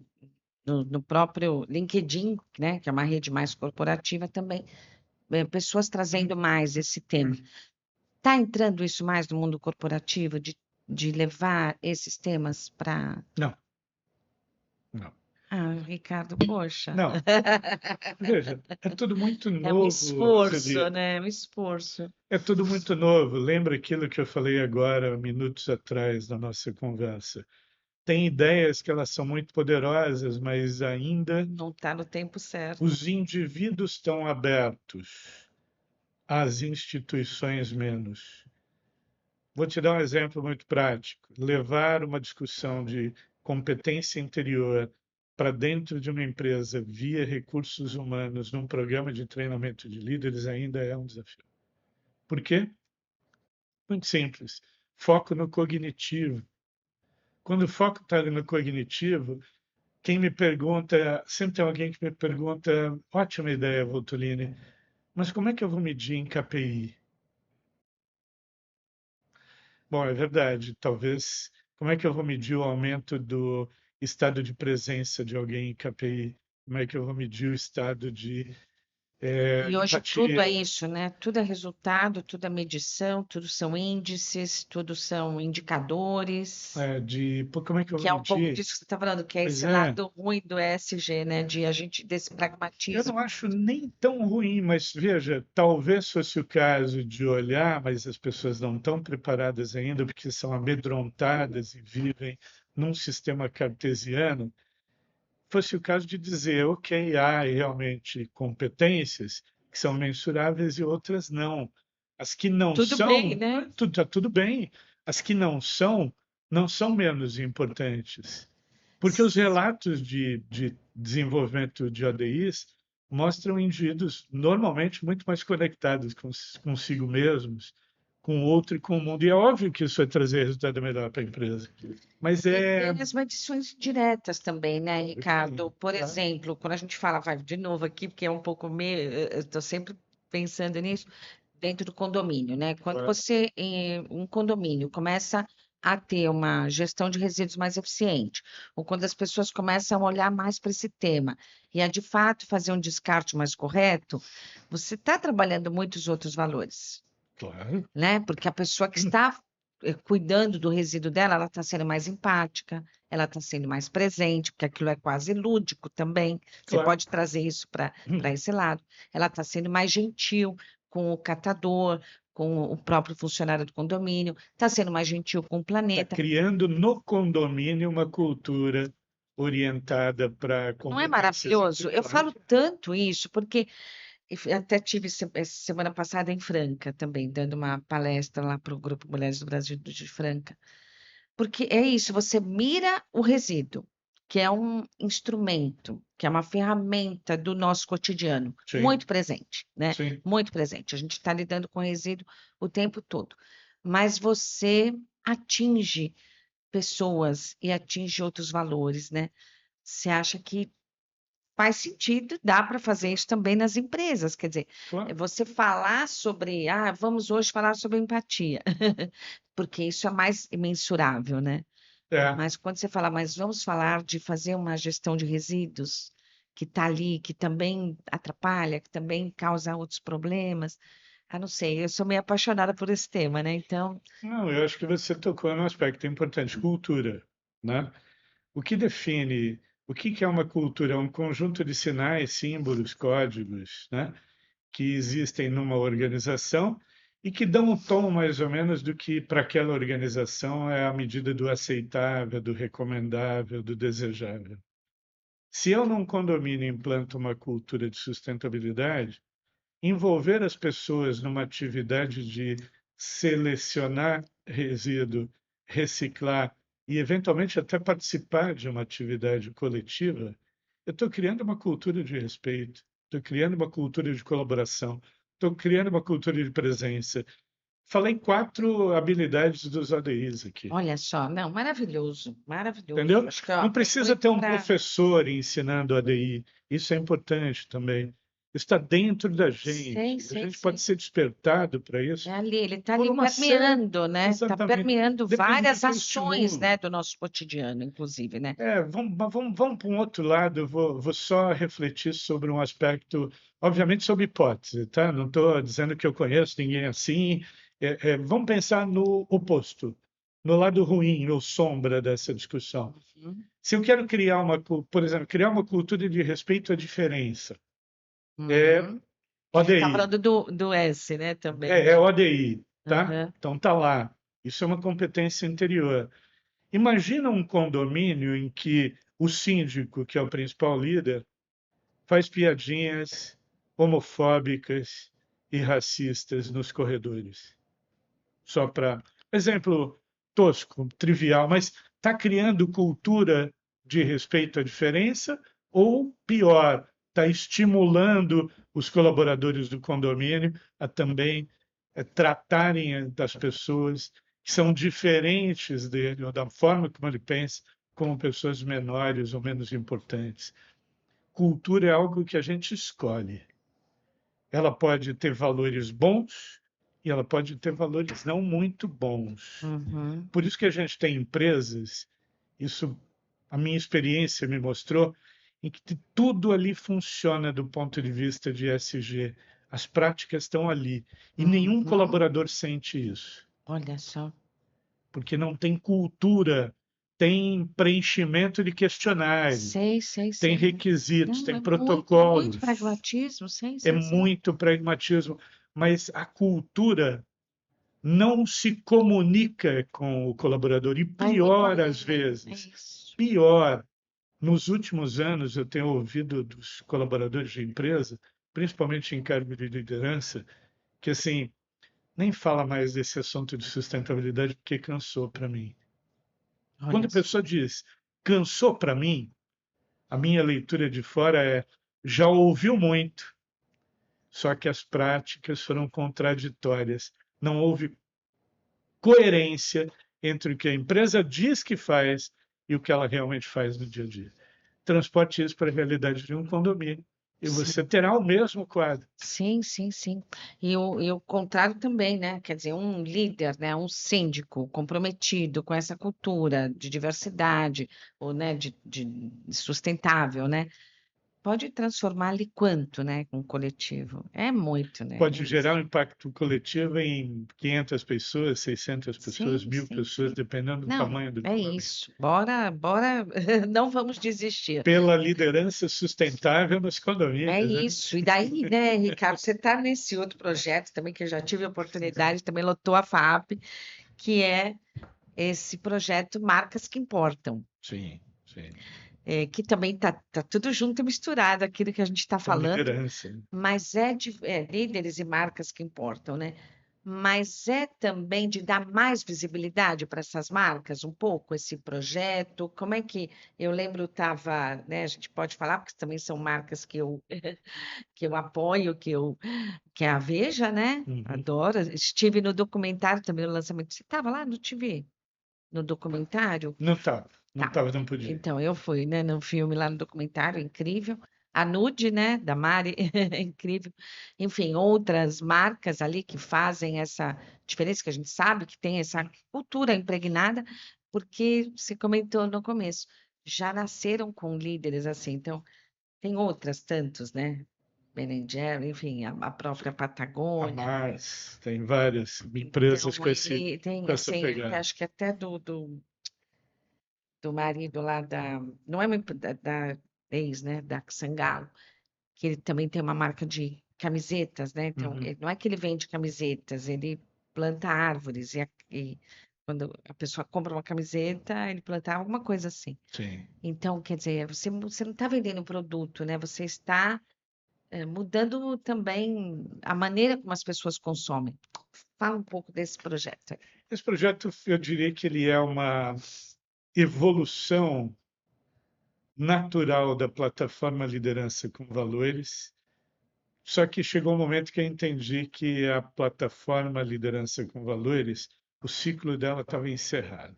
no próprio LinkedIn, né? Que é uma rede mais corporativa também, pessoas trazendo mais esse tema. Está entrando isso mais no mundo corporativo, de levar esses temas para. Não, não, Ah, Ricardo, poxa. não. Veja, é tudo muito É um novo, esforço, Sueli. né? É um esforço. É tudo muito novo. Lembra aquilo que eu falei agora, minutos atrás, na nossa conversa. Tem ideias que elas são muito poderosas, mas ainda Não está no tempo certo. os indivíduos estão abertos, as instituições menos. Vou te dar um exemplo muito prático. Levar uma discussão de competência interior para dentro de uma empresa via recursos humanos num programa de treinamento de líderes ainda é um desafio. Por quê? Muito simples. Foco no cognitivo. Quando o foco está no cognitivo, quem me pergunta, sempre tem alguém que me pergunta, ótima ideia, Voltolini, mas como é que eu vou medir em KPI? Bom, é verdade, talvez, como é que eu vou medir o aumento do estado de presença de alguém em KPI? Como é que eu vou medir o estado de E hoje tudo é empatia? isso, né? Tudo é resultado, tudo é medição, tudo são índices, tudo são indicadores, Pô, como é que eu vou que é um pouco medir? disso que você está falando, que é Pois esse é, lado ruim do ESG, né? De a gente, desse eu não pragmatismo. acho nem tão ruim, mas veja, talvez fosse o caso de olhar, mas as pessoas não estão preparadas ainda, porque são amedrontadas e vivem num sistema cartesiano. Fosse o caso de dizer, ok, há realmente competências que são mensuráveis e outras não. As que não Tudo bem, são, né? está tudo bem. As que não são menos importantes. Porque os relatos de desenvolvimento de ODIs mostram indivíduos normalmente muito mais conectados consigo mesmos, com o outro e com o mundo. E é óbvio que isso vai trazer resultado melhor para a empresa. Mas E é. tem as medições diretas também, né, Ricardo? Por Claro. exemplo, quando a gente fala, vai de novo aqui, porque é um pouco meio, eu estou sempre pensando nisso, dentro do condomínio, né? Quando Claro. você, um condomínio, começa a ter uma gestão de resíduos mais eficiente, ou quando as pessoas começam a olhar mais para esse tema e a de fato fazer um descarte mais correto, você está trabalhando muitos outros valores, Claro. né? Porque a pessoa que está cuidando do resíduo dela, ela está sendo mais empática, ela está sendo mais presente, porque aquilo é quase lúdico também. Você Claro. pode trazer isso para esse lado. Ela está sendo mais gentil com o catador, com o próprio funcionário do condomínio, está sendo mais gentil com o Está planeta. criando no condomínio uma cultura orientada para Não é competências maravilhoso? Eu individuais. falo tanto isso porque até tive essa semana passada em Franca também, dando uma palestra lá para o Grupo Mulheres do Brasil de Franca. Porque é isso, você mira o resíduo, que é um instrumento, que é uma ferramenta do nosso cotidiano, Sim, muito presente, né? sim. Muito presente. A gente está lidando com resíduo o tempo todo. Mas você atinge pessoas e atinge outros valores, né? Você acha que faz sentido, dá para fazer isso também nas empresas. Quer dizer, é Claro. você falar sobre, vamos hoje falar sobre empatia, porque isso é mais mensurável, né? É. Mas quando você fala, mas vamos falar de fazer uma gestão de resíduos que está ali, que também atrapalha, que também causa outros problemas. Ah, não sei, eu sou meio apaixonada por esse tema, né? Então, Não, eu acho que você tocou num aspecto importante, cultura, né? O que define, o que que é uma cultura? É um conjunto de sinais, símbolos, códigos, né? Que existem numa organização e que dão um tom mais ou menos do que para aquela organização é a medida do aceitável, do recomendável, do desejável. Se eu num condomínio implanto uma cultura de sustentabilidade, envolver as pessoas numa atividade de selecionar resíduo, reciclar e, eventualmente, até participar de uma atividade coletiva, eu estou criando uma cultura de respeito, estou criando uma cultura de colaboração, estou criando uma cultura de presença. Falei 4 habilidades dos ODIs aqui. olha só, não, maravilhoso, maravilhoso. Entendeu? Acho que Não ó, precisa foi ter um para. professor ensinando ADI. Isso é importante também. Está dentro da Sei, gente. A sei, gente pode sei. ser despertado para É isso ali, ele está por ali uma série. permeando, né? Está Exatamente. permeando Depende do várias que eu ações, estimulo. né, do nosso cotidiano, inclusive, né? Vamos para um outro lado. Eu vou só refletir sobre um aspecto, obviamente, sobre hipótese, tá? Não estou dizendo que eu conheço ninguém assim. Vamos pensar no oposto, no lado ruim, ou sombra dessa discussão. Uhum, Se eu quero criar por exemplo, criar uma cultura de respeito à diferença, é uhum. Que a gente está ODI, falando do S, né, também. é ODI, tá? Aham. Então tá lá. Isso é uma competência interior. Imagina um condomínio em que o síndico, que é o principal líder, faz piadinhas homofóbicas e racistas nos corredores. Só para exemplo tosco, trivial, mas está criando cultura de respeito à diferença ou pior, está estimulando os colaboradores do condomínio a também tratarem das pessoas que são diferentes dele ou da forma como ele pensa como pessoas menores ou menos importantes. Cultura é algo que a gente escolhe. Ela pode ter valores bons e ela pode ter valores não muito bons. Uhum. Por isso que a gente tem empresas, isso a minha experiência me mostrou, em que tudo ali funciona do ponto de vista de ESG. As práticas estão ali. E nenhum Uhum. colaborador sente isso, Olha só. porque não tem cultura, tem preenchimento de questionário, Sei, sei, tem sei. requisitos, Não, tem é muito protocolos, pragmatismo, sei, é sei, sei. muito pragmatismo, mas a cultura não se comunica com o colaborador, e Vai muito pior às além, é vezes, isso. pior. Nos últimos anos, eu tenho ouvido dos colaboradores de empresa, principalmente em cargo de liderança, que assim, nem fala mais desse assunto de sustentabilidade porque cansou para mim. Quando Olha a só. pessoa diz cansou para mim, a minha leitura de fora é já ouviu muito, só que as práticas foram contraditórias. Não houve coerência entre o que a empresa diz que faz e o que ela realmente faz no dia a dia. Transporte isso para a realidade de um condomínio e você Sim. terá o mesmo quadro. Sim, sim, sim. E o contrário também, né? Quer dizer, um líder, né? Um síndico comprometido com essa cultura de diversidade, ou, né? De sustentável, né? Pode transformar ali quanto, né? Com o coletivo. É muito, né? É Pode gerar isso. um impacto coletivo em 500 pessoas, 600 pessoas, Sim, 1000 sim, pessoas, sim. dependendo do Não, tamanho do é condomínio. isso. Bora, bora, não vamos desistir. Pela liderança sustentável nos É condomínios, né? isso. E daí, né, Ricardo, você está nesse outro projeto também, que eu já tive a oportunidade, também lotou a FAP, que é esse projeto Marcas que Importam, Sim, sim. que também tá tudo junto e misturado aquilo que a gente está Com falando, liderança, né? mas é líderes e marcas que importam, né? Mas é também de dar mais visibilidade para essas marcas, um pouco, esse projeto. Como é que eu lembro, estava, né? A gente pode falar, porque também são marcas que eu apoio, que é a Veja, né? Uhum. Adoro. Estive no documentário também, no lançamento. Você estava lá no TV, no documentário? Não estava, não Tá. estava, não podia. Então, eu fui, né, no filme lá no documentário, incrível. A Nude, né, da Mari, incrível. Enfim, outras marcas ali que fazem essa diferença, que a gente sabe que tem essa cultura impregnada, porque você comentou no começo, já nasceram com líderes assim. Então, tem outras tantos, né? Ben Jerry, enfim, a própria A Patagônia. Mars, tem várias empresas Então, ele com tem, essa assim, pegada. acho que até do marido lá da. Não é da ex, né? Da Sangalo, que ele também tem uma marca de camisetas, né? Então, Uhum. não é que ele vende camisetas, ele planta árvores. E quando a pessoa compra uma camiseta, ele planta alguma coisa assim. Sim. Então, quer dizer, você não está vendendo produto, né? Você está mudando também a maneira como as pessoas consomem. Fala um pouco desse projeto aí. Esse projeto, eu diria que ele é uma evolução natural da plataforma Liderança com Valores, só que chegou um momento que eu entendi que a plataforma Liderança com Valores, o ciclo dela estava encerrado.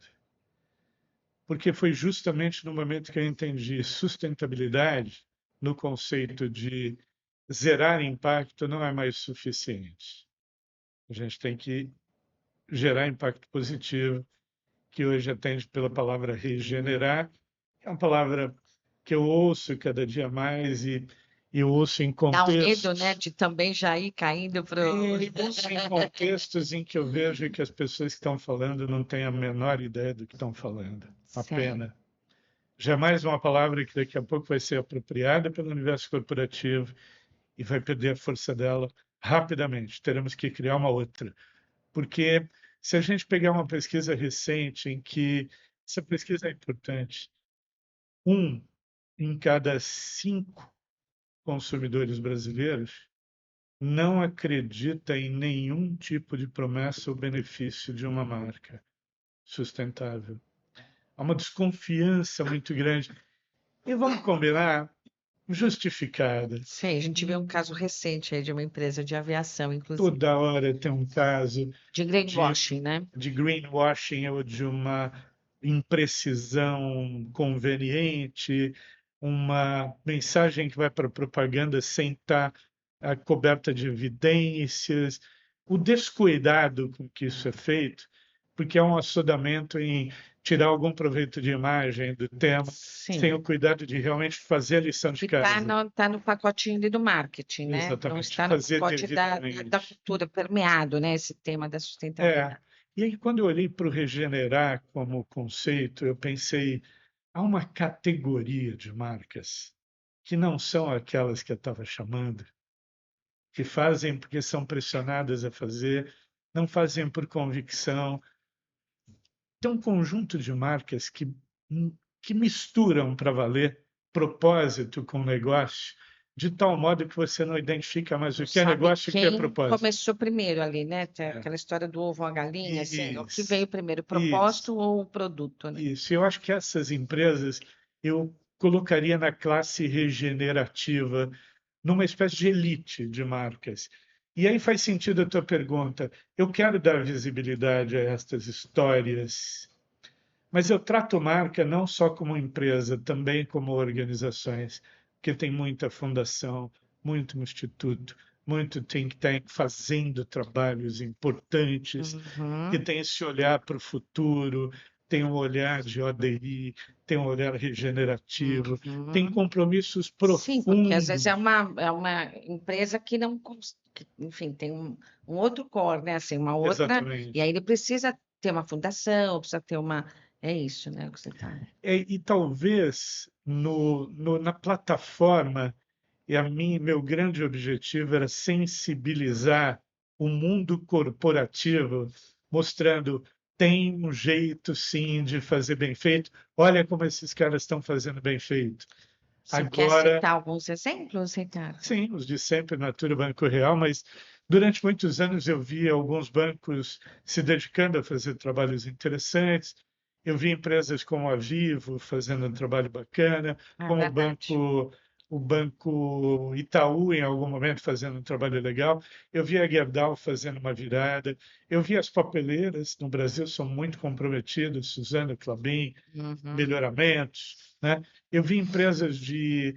Porque foi justamente no momento que eu entendi sustentabilidade, no conceito de zerar impacto não é mais suficiente. A gente tem que gerar impacto positivo, que hoje atende pela palavra regenerar, que é uma palavra que eu ouço cada dia mais e eu ouço em Dá um medo, né, contextos. de também já ir caindo pro. E ouço em contextos em que eu vejo que as pessoas que estão falando não têm a menor ideia do que estão falando. Uma Sério. pena. Jamais uma palavra que daqui a pouco vai ser apropriada pelo universo corporativo e vai perder a força dela rapidamente. Teremos que criar uma outra. Porque se a gente pegar uma pesquisa recente em que essa pesquisa é importante, um em cada 5 consumidores brasileiros não acredita em nenhum tipo de promessa ou benefício de uma marca sustentável. Há uma desconfiança muito grande. E vamos combinar, justificada. Sei, a gente vê um caso recente aí de uma empresa de aviação, inclusive, Toda hora tem um caso de de, greenwashing, né? de greenwashing ou de uma imprecisão conveniente, uma mensagem que vai para a propaganda sem estar coberta de evidências, o descuidado com que isso é feito, porque é um assodamento em tirar algum proveito de imagem do tema, sem o cuidado de realmente fazer a lição de casa. Está no pacotinho ali do marketing, né? Exatamente. Não está no pacote da cultura, permeado, né? Esse tema da sustentabilidade. E aí, quando eu olhei para o regenerar como conceito, eu pensei, há uma categoria de marcas que não são aquelas que eu estava chamando, que fazem porque são pressionadas a fazer, não fazem por convicção. Tem um conjunto de marcas que misturam para valer propósito com negócio, de tal modo que você não identifica mais o que é negócio e o que é propósito. Começou primeiro ali, né? Aquela história do ovo ou a galinha, assim, o que veio primeiro, o propósito ou o produto, né? Isso, eu acho que essas empresas eu colocaria na classe regenerativa, numa espécie de elite de marcas. E aí faz sentido a tua pergunta. Eu quero dar visibilidade a estas histórias, mas eu trato marca não só como empresa, também como organizações, porque tem muita fundação, muito instituto, muito think tank fazendo trabalhos importantes, que tem esse olhar para o futuro, tem um olhar de ODI, tem um olhar regenerativo, tem compromissos profundos. Sim, porque às vezes é uma empresa que não, enfim, tem um outro core, né? Assim, uma outra. Exatamente. E aí ele precisa ter uma fundação, precisa ter uma. É isso, né? Que você tá... E talvez na plataforma, meu grande objetivo era sensibilizar o mundo corporativo, mostrando tem um jeito sim de fazer bem feito. Olha como esses caras estão fazendo bem feito. Você quer citar alguns exemplos, Ricardo? Sim, os de sempre, Natura, Banco Real, mas durante muitos anos eu vi alguns bancos se dedicando a fazer trabalhos interessantes. Eu vi empresas como a Vivo fazendo um trabalho bacana, como o Banco Itaú, em algum momento, fazendo um trabalho legal. Eu vi a Gerdau fazendo uma virada. Eu vi as papeleiras no Brasil, são muito comprometidas, Suzano, Klabin, melhoramentos, né? Eu vi empresas de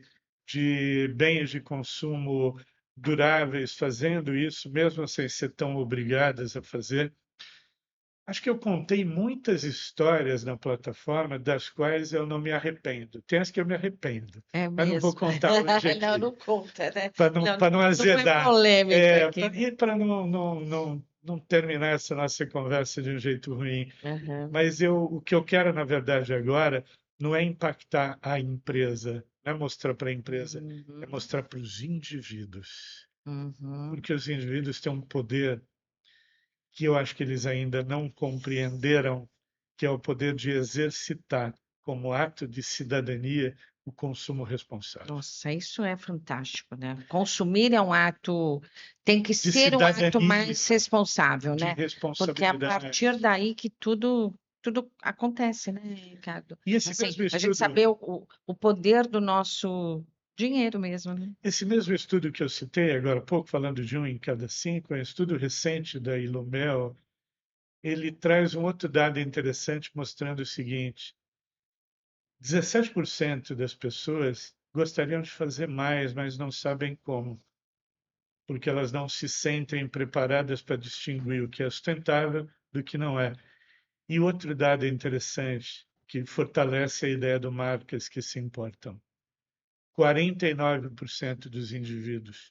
bens de consumo duráveis fazendo isso, mesmo sem ser tão obrigadas a fazer. Acho que eu contei muitas histórias na plataforma das quais eu não me arrependo. Tem as que eu me arrependo, mas não vou contar hoje aqui. Não conta, né? Para não azedar. Para não terminar essa nossa conversa de um jeito ruim. Mas o que eu quero, na verdade, agora, não é impactar a empresa, não é mostrar para a empresa, é mostrar para os indivíduos. Porque os indivíduos têm um poder que eu acho que eles ainda não compreenderam, que é o poder de exercitar como ato de cidadania o consumo responsável. Nossa, isso é fantástico, né? Consumir é um ato, tem que ser um ato mais responsável, né? Porque é a partir daí que tudo acontece, né, Ricardo? E esse mesmo estudo, a gente saber o poder do nosso dinheiro mesmo, né? Esse mesmo estudo que eu citei agora há pouco, falando de 1 em cada 5, é um estudo recente da Ilumel. Ele traz um outro dado interessante mostrando o seguinte: 17% das pessoas gostariam de fazer mais, mas não sabem como, porque elas não se sentem preparadas para distinguir o que é sustentável do que não é. E outro dado interessante, que fortalece a ideia do marcas que se importam: 49% dos indivíduos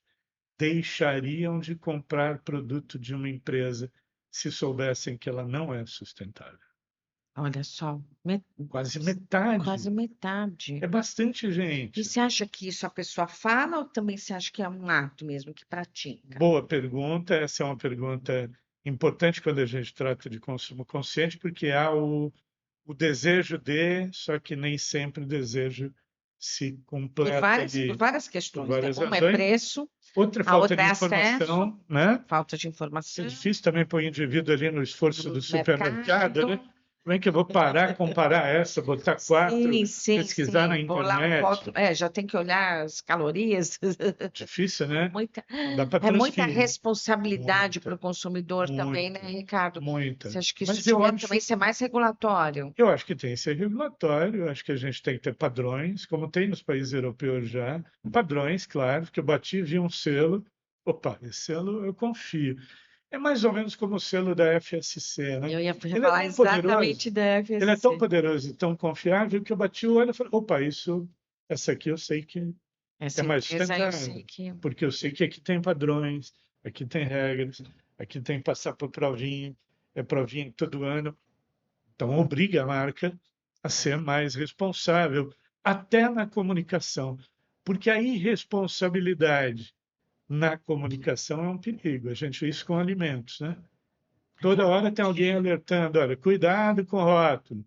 deixariam de comprar produto de uma empresa se soubessem que ela não é sustentável. Olha só, quase metade. Quase metade. É bastante gente. E você acha que isso a pessoa fala ou também você acha que é um ato mesmo que pratica? Boa pergunta. Essa é uma pergunta importante quando a gente trata de consumo consciente, porque há o desejo de, só que nem sempre o desejo se completa. Por várias questões. Por várias Uma é preço, outra falta de informação, né? Falta de informação. É difícil também pôr o indivíduo ali no esforço do supermercado, né? Como é que eu vou parar, comparar essa, botar 4, Sim, pesquisar na Vou lá um internet? pouco. Já tem que olhar as calorias. Difícil, É né? muita, Não dá para é muita transferir. responsabilidade para Muita, o consumidor também, né, muita, Ricardo? Você muita. acha que isso Mas eu devia também acho, ser mais regulatório? eu acho que tem que ser regulatório, eu acho que a gente tem que ter padrões, como tem nos países europeus já. Padrões, claro, que eu bati e vi um selo. Opa, esse selo eu confio. É mais ou menos como o selo da FSC, né? Eu ia Ele é falar tão poderoso, exatamente da ele é tão FSC. poderoso e tão confiável que eu bati o olho e falei, opa, essa aqui eu sei que é Essa mais empresa eu sei sustentável, que. porque eu sei que aqui tem padrões, aqui tem regras, aqui tem que passar por provinha, é provinha todo ano. Então, obriga a marca a ser mais responsável, até na comunicação, porque a irresponsabilidade na comunicação é um perigo. A gente vê isso com alimentos, né? É Toda hora tem verdade. alguém alertando, olha, cuidado com o rótulo.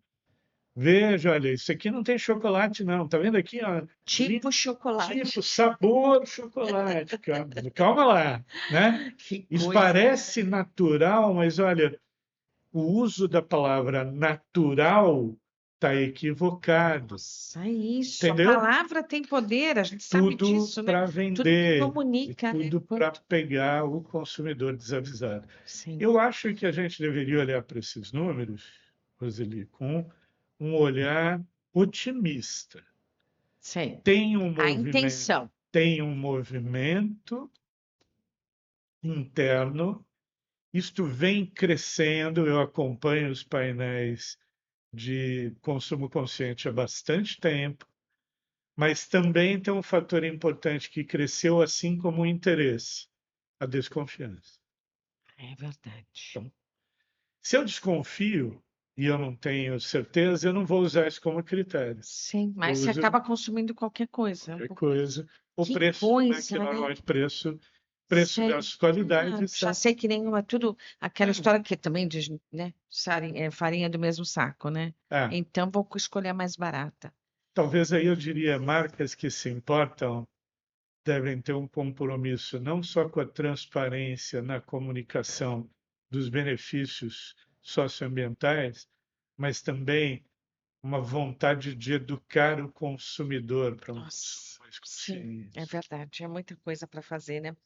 Veja, olha, isso aqui não tem chocolate, não. Tá vendo aqui, ó? Tipo chocolate. Tipo sabor chocolate. Calma lá, né? Que Isso coisa. parece natural, mas olha, o uso da palavra natural está equivocado, Nossa, é isso. A entendeu? palavra tem poder, a gente sabe Tudo disso, né? para Tudo que vender e comunica, né? tudo para pegar o consumidor desavisado. Sim, Eu acho que a gente deveria olhar para esses números, Roseli, com um olhar otimista. sim. Tem um A movimento, intenção. tem um movimento interno. Isto vem crescendo, eu acompanho os painéis de consumo consciente há bastante tempo, mas também tem um fator importante que cresceu assim como o interesse, a desconfiança. É verdade. Então, se eu desconfio e eu não tenho certeza, eu não vou usar isso como critério. Sim, Eu mas você uso acaba consumindo qualquer coisa. qualquer coisa. O Que preço, né, coisa, que né? normalmente preço Sei. versus Ah, qualidade já são. sei que nenhuma, tudo aquela É, história que também diz, né? Farinha do mesmo saco, né? é, Então vou escolher a mais barata. talvez aí eu diria marcas que se importam devem ter um compromisso não só com a transparência na comunicação dos benefícios socioambientais, mas também uma vontade de educar o consumidor para um consumo Nossa, mais sim, é consciente. verdade. É muita coisa para fazer, né?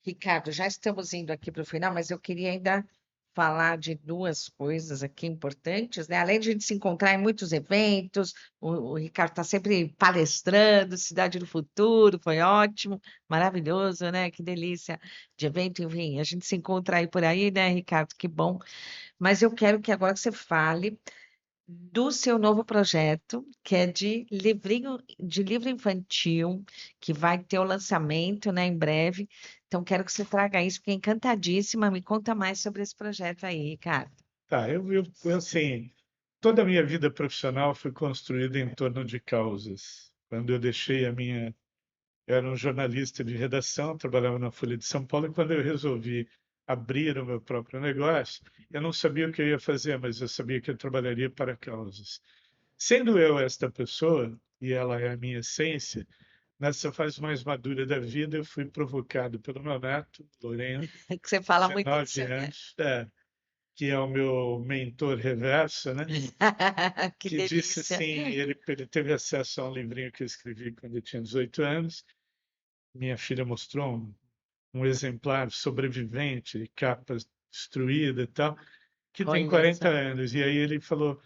Ricardo, já estamos indo aqui para o final, mas eu queria ainda falar de duas coisas aqui importantes, né? Além de a gente se encontrar em muitos eventos, o Ricardo está sempre palestrando, Cidade do Futuro, foi ótimo, maravilhoso, né? Que delícia de evento, enfim, a gente se encontra aí por aí, né, Ricardo? Que bom. Mas eu quero que agora você fale do seu novo projeto, que é de livro infantil, que vai ter o lançamento, né, em breve. Então, quero que você traga isso, porque encantadíssima. Me conta mais sobre esse projeto aí, Ricardo. Tá, assim, toda a minha vida profissional foi construída em torno de causas. Quando eu deixei a minha, eu era um jornalista de redação, trabalhava na Folha de São Paulo, e quando eu resolvi abrir o meu próprio negócio, eu não sabia o que eu ia fazer, mas eu sabia que eu trabalharia para causas. Sendo eu esta pessoa, e ela é a minha essência, nessa fase mais madura da vida, eu fui provocado pelo meu neto, Lorena, É que você fala muito do 19 seu neto. anos, que é o meu mentor reverso, né? Que Que disse delícia. assim, ele teve acesso a um livrinho que eu escrevi quando eu tinha 18 anos. Minha filha mostrou um exemplar sobrevivente, capa destruída e tal, que tem 40 Conheço. anos. E aí ele falou,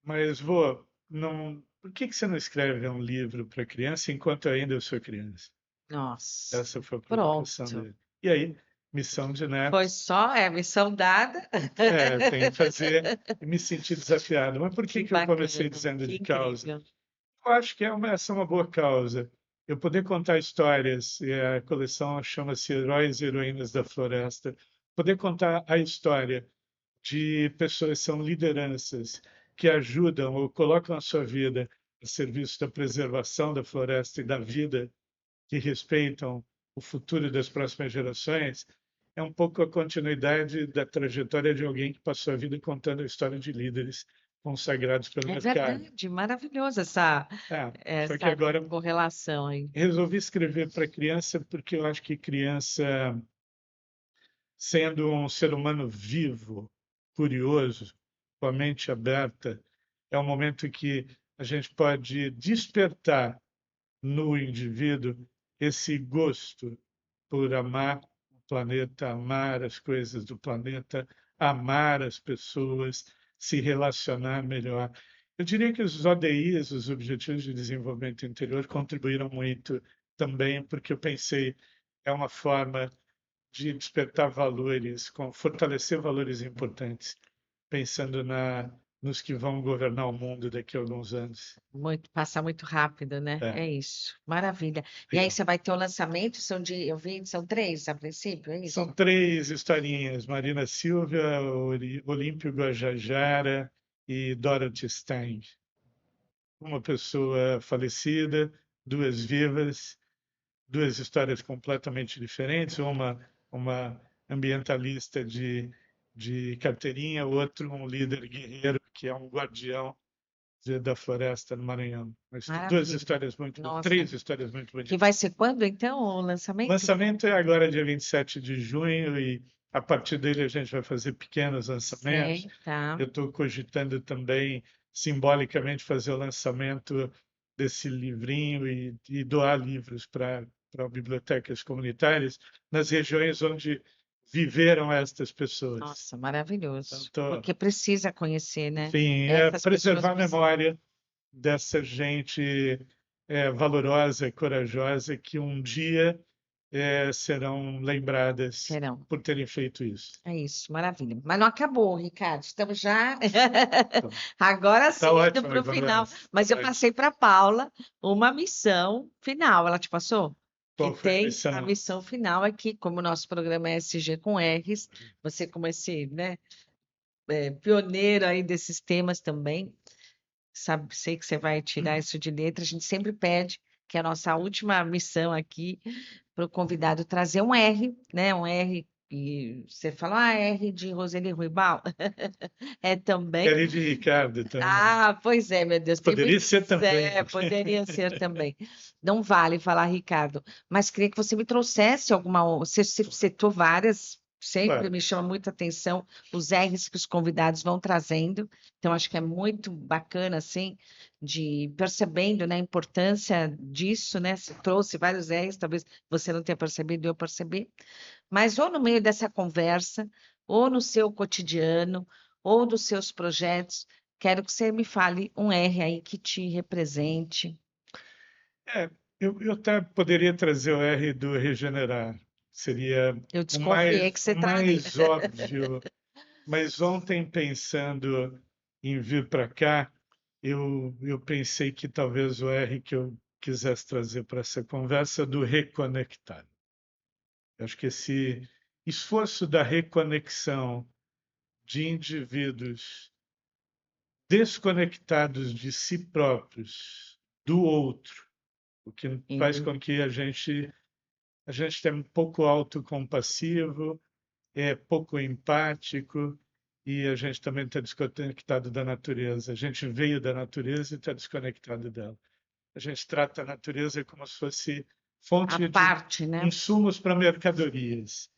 mas vô, por que que você não escreve um livro para criança enquanto ainda eu sou criança? Nossa, Essa foi a provocação pronto. dele. E aí, missão de Foi neto, só, missão dada. tem que fazer e me sentir desafiado. Mas por que Que que eu comecei bacana, dizendo que de causa? incrível. Eu acho que essa é uma boa causa. Eu poder contar histórias, e a coleção chama-se Heróis e Heroínas da Floresta, poder contar a história de pessoas que são lideranças que ajudam ou colocam a sua vida a serviço da preservação da floresta e da vida, que respeitam o futuro das próximas gerações, é um pouco a continuidade da trajetória de alguém que passou a vida contando a história de líderes consagrados pelo É mercado. verdade, maravilhosa essa, Só que essa agora correlação aí. resolvi escrever para criança porque eu acho que criança, sendo um ser humano vivo, curioso, com a mente aberta, é um momento que a gente pode despertar no indivíduo esse gosto por amar o planeta, amar as coisas do planeta, amar as pessoas, se relacionar melhor. Eu diria que os ODIs, os Objetivos de Desenvolvimento Interior, contribuíram muito também, porque eu pensei, é uma forma de despertar valores, fortalecer valores importantes, pensando nos que vão governar o mundo daqui a alguns anos. Passa muito rápido, né? É, É isso. Maravilha. E aí legal. você vai ter o lançamento, eu vi, são 3 a princípio, é isso? São 3 historinhas: Marina Silva, Olímpio Guajajara e Dorothy Stein. Uma pessoa falecida, 2 vivas, 2 histórias completamente diferentes, uma ambientalista de carteirinha, outro um líder guerreiro que é um guardião da floresta no Maranhão. Mas 2 Maravilha. histórias muito, Nossa. 3 histórias muito Que bonitas. vai ser quando, então, o O lançamento? lançamento é agora, dia 27 de junho, e a partir dele a gente vai fazer pequenos lançamentos. Sei, tá. Eu estou cogitando também, simbolicamente, fazer o lançamento desse livrinho e doar livros para bibliotecas comunitárias nas regiões onde viveram estas pessoas. Nossa, maravilhoso. Então, Porque precisa conhecer, né? enfim, Essas preservar a pessoas memória dessa gente valorosa, corajosa, que um dia serão lembradas serão. por terem feito isso. É isso, maravilha. Mas não acabou, Ricardo. Estamos já Então, agora sim tá indo ótimo, para o final. conversa. Mas eu Ótimo. passei para a Paula uma missão final. Ela te passou? Que Qual foi a tem a missão? missão final aqui, como o nosso programa é SG com R's, você como esse, né, pioneiro aí desses temas também, sabe, sei que você vai tirar isso de letra. A gente sempre pede que a nossa última missão aqui para o convidado trazer um R, né? Um R, e você falou, R de Roseli Ruibal. É também. Quero ir de Ricardo também. Ah, pois é, meu Deus. Tem Poderia ser também. poderia ser também. Não vale falar Ricardo, mas queria que você me trouxesse alguma. Você citou várias, sempre Claro. me chama muita atenção os R's que os convidados vão trazendo. Então, acho que é muito bacana, assim, de percebendo, né, a importância disso, né? Você trouxe vários R's, talvez você não tenha percebido, eu percebi. Mas ou no meio dessa conversa, ou no seu cotidiano, ou dos seus projetos, quero que você me fale um R aí que te represente. Eu até poderia trazer o R do regenerar. Seria Eu desconfiei que o você traria. mais óbvio. Mas ontem, pensando em vir para cá, eu pensei que talvez o R que eu quisesse trazer para essa conversa é do reconectar. Eu acho que esse esforço da reconexão de indivíduos desconectados de si próprios, do outro, o que faz com que a gente tenha um pouco autocompassivo, pouco empático, e a gente também está desconectado da natureza. A gente veio da natureza e está desconectado dela. A gente trata a natureza como se fosse fonte A parte, né? de insumos para mercadorias.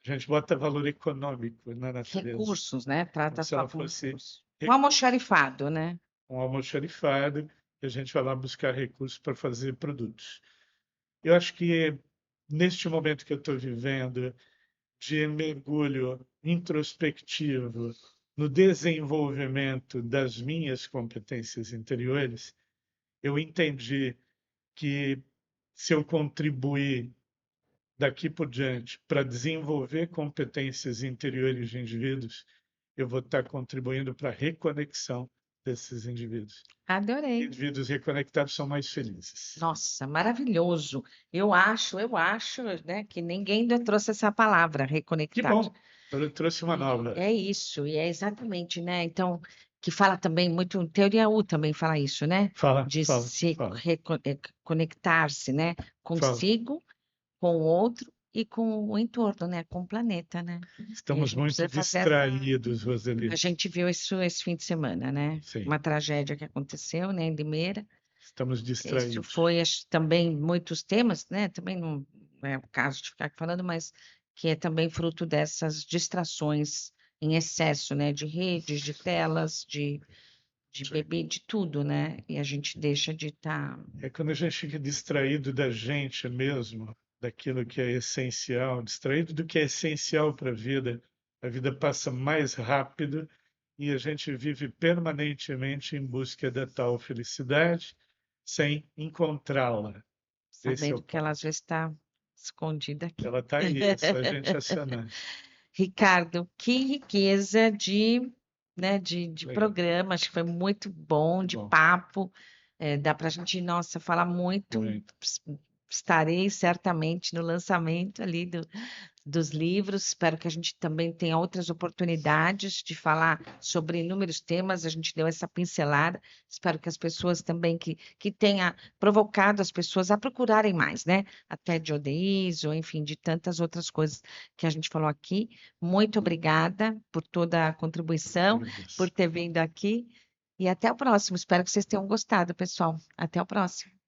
A gente bota valor econômico na natureza. Recursos, né? Trata Como se só ela como fosse recurso. Um almoxarifado, né? um almoxarifado, e a gente vai lá buscar recursos para fazer produtos. Eu acho que neste momento que eu estou vivendo, de mergulho introspectivo no desenvolvimento das minhas competências interiores, eu entendi que se eu contribuir daqui por diante para desenvolver competências interiores de indivíduos, eu vou estar contribuindo para a reconexão desses indivíduos. Adorei. Indivíduos reconectados são mais felizes. Nossa, maravilhoso. Eu acho, né, que ninguém ainda trouxe essa palavra, Que reconectar. bom, eu trouxe uma nova. É isso, e é exatamente, né? Então, que fala também muito, teoria U também fala isso, né? Fala, De fala, se fala, conectar-se, né? fala. Consigo, com o outro e com o entorno, né? Com o planeta, né? E a Estamos gente muito precisa fazer essa. distraídos, Roseli. A gente viu isso esse fim de semana, né? Sim, Uma tragédia que aconteceu, né, em Limeira. estamos Isso distraídos. foi também muitos temas, né? Também não é o caso de ficar aqui falando, mas que é também fruto dessas distrações em excesso, né? De redes, de telas, de Sim. bebê, de tudo, né? E a gente deixa de estar. É quando a gente fica distraído da gente mesmo, daquilo que é essencial, distraído do que é essencial para a vida passa mais rápido e a gente vive permanentemente em busca da tal felicidade sem encontrá-la. Esse é o Sabendo que ela ponto. já está escondida aqui. Ela está aí, é só a gente acionar. Ricardo, que riqueza de, né, de Legal, programa, acho que foi muito bom, muito de bom. papo, dá para a gente, nossa, falar muito. Muito. Estarei certamente no lançamento ali dos livros. Espero que a gente também tenha outras oportunidades de falar sobre inúmeros temas. A gente deu essa pincelada. Espero que as pessoas também, que tenha provocado as pessoas a procurarem mais, né? Até de ODIs, ou enfim, de tantas outras coisas que a gente falou aqui. Muito obrigada por toda a contribuição, por Agradeço. ter vindo aqui. E até o próximo. Espero que vocês tenham gostado, pessoal. Até o próximo.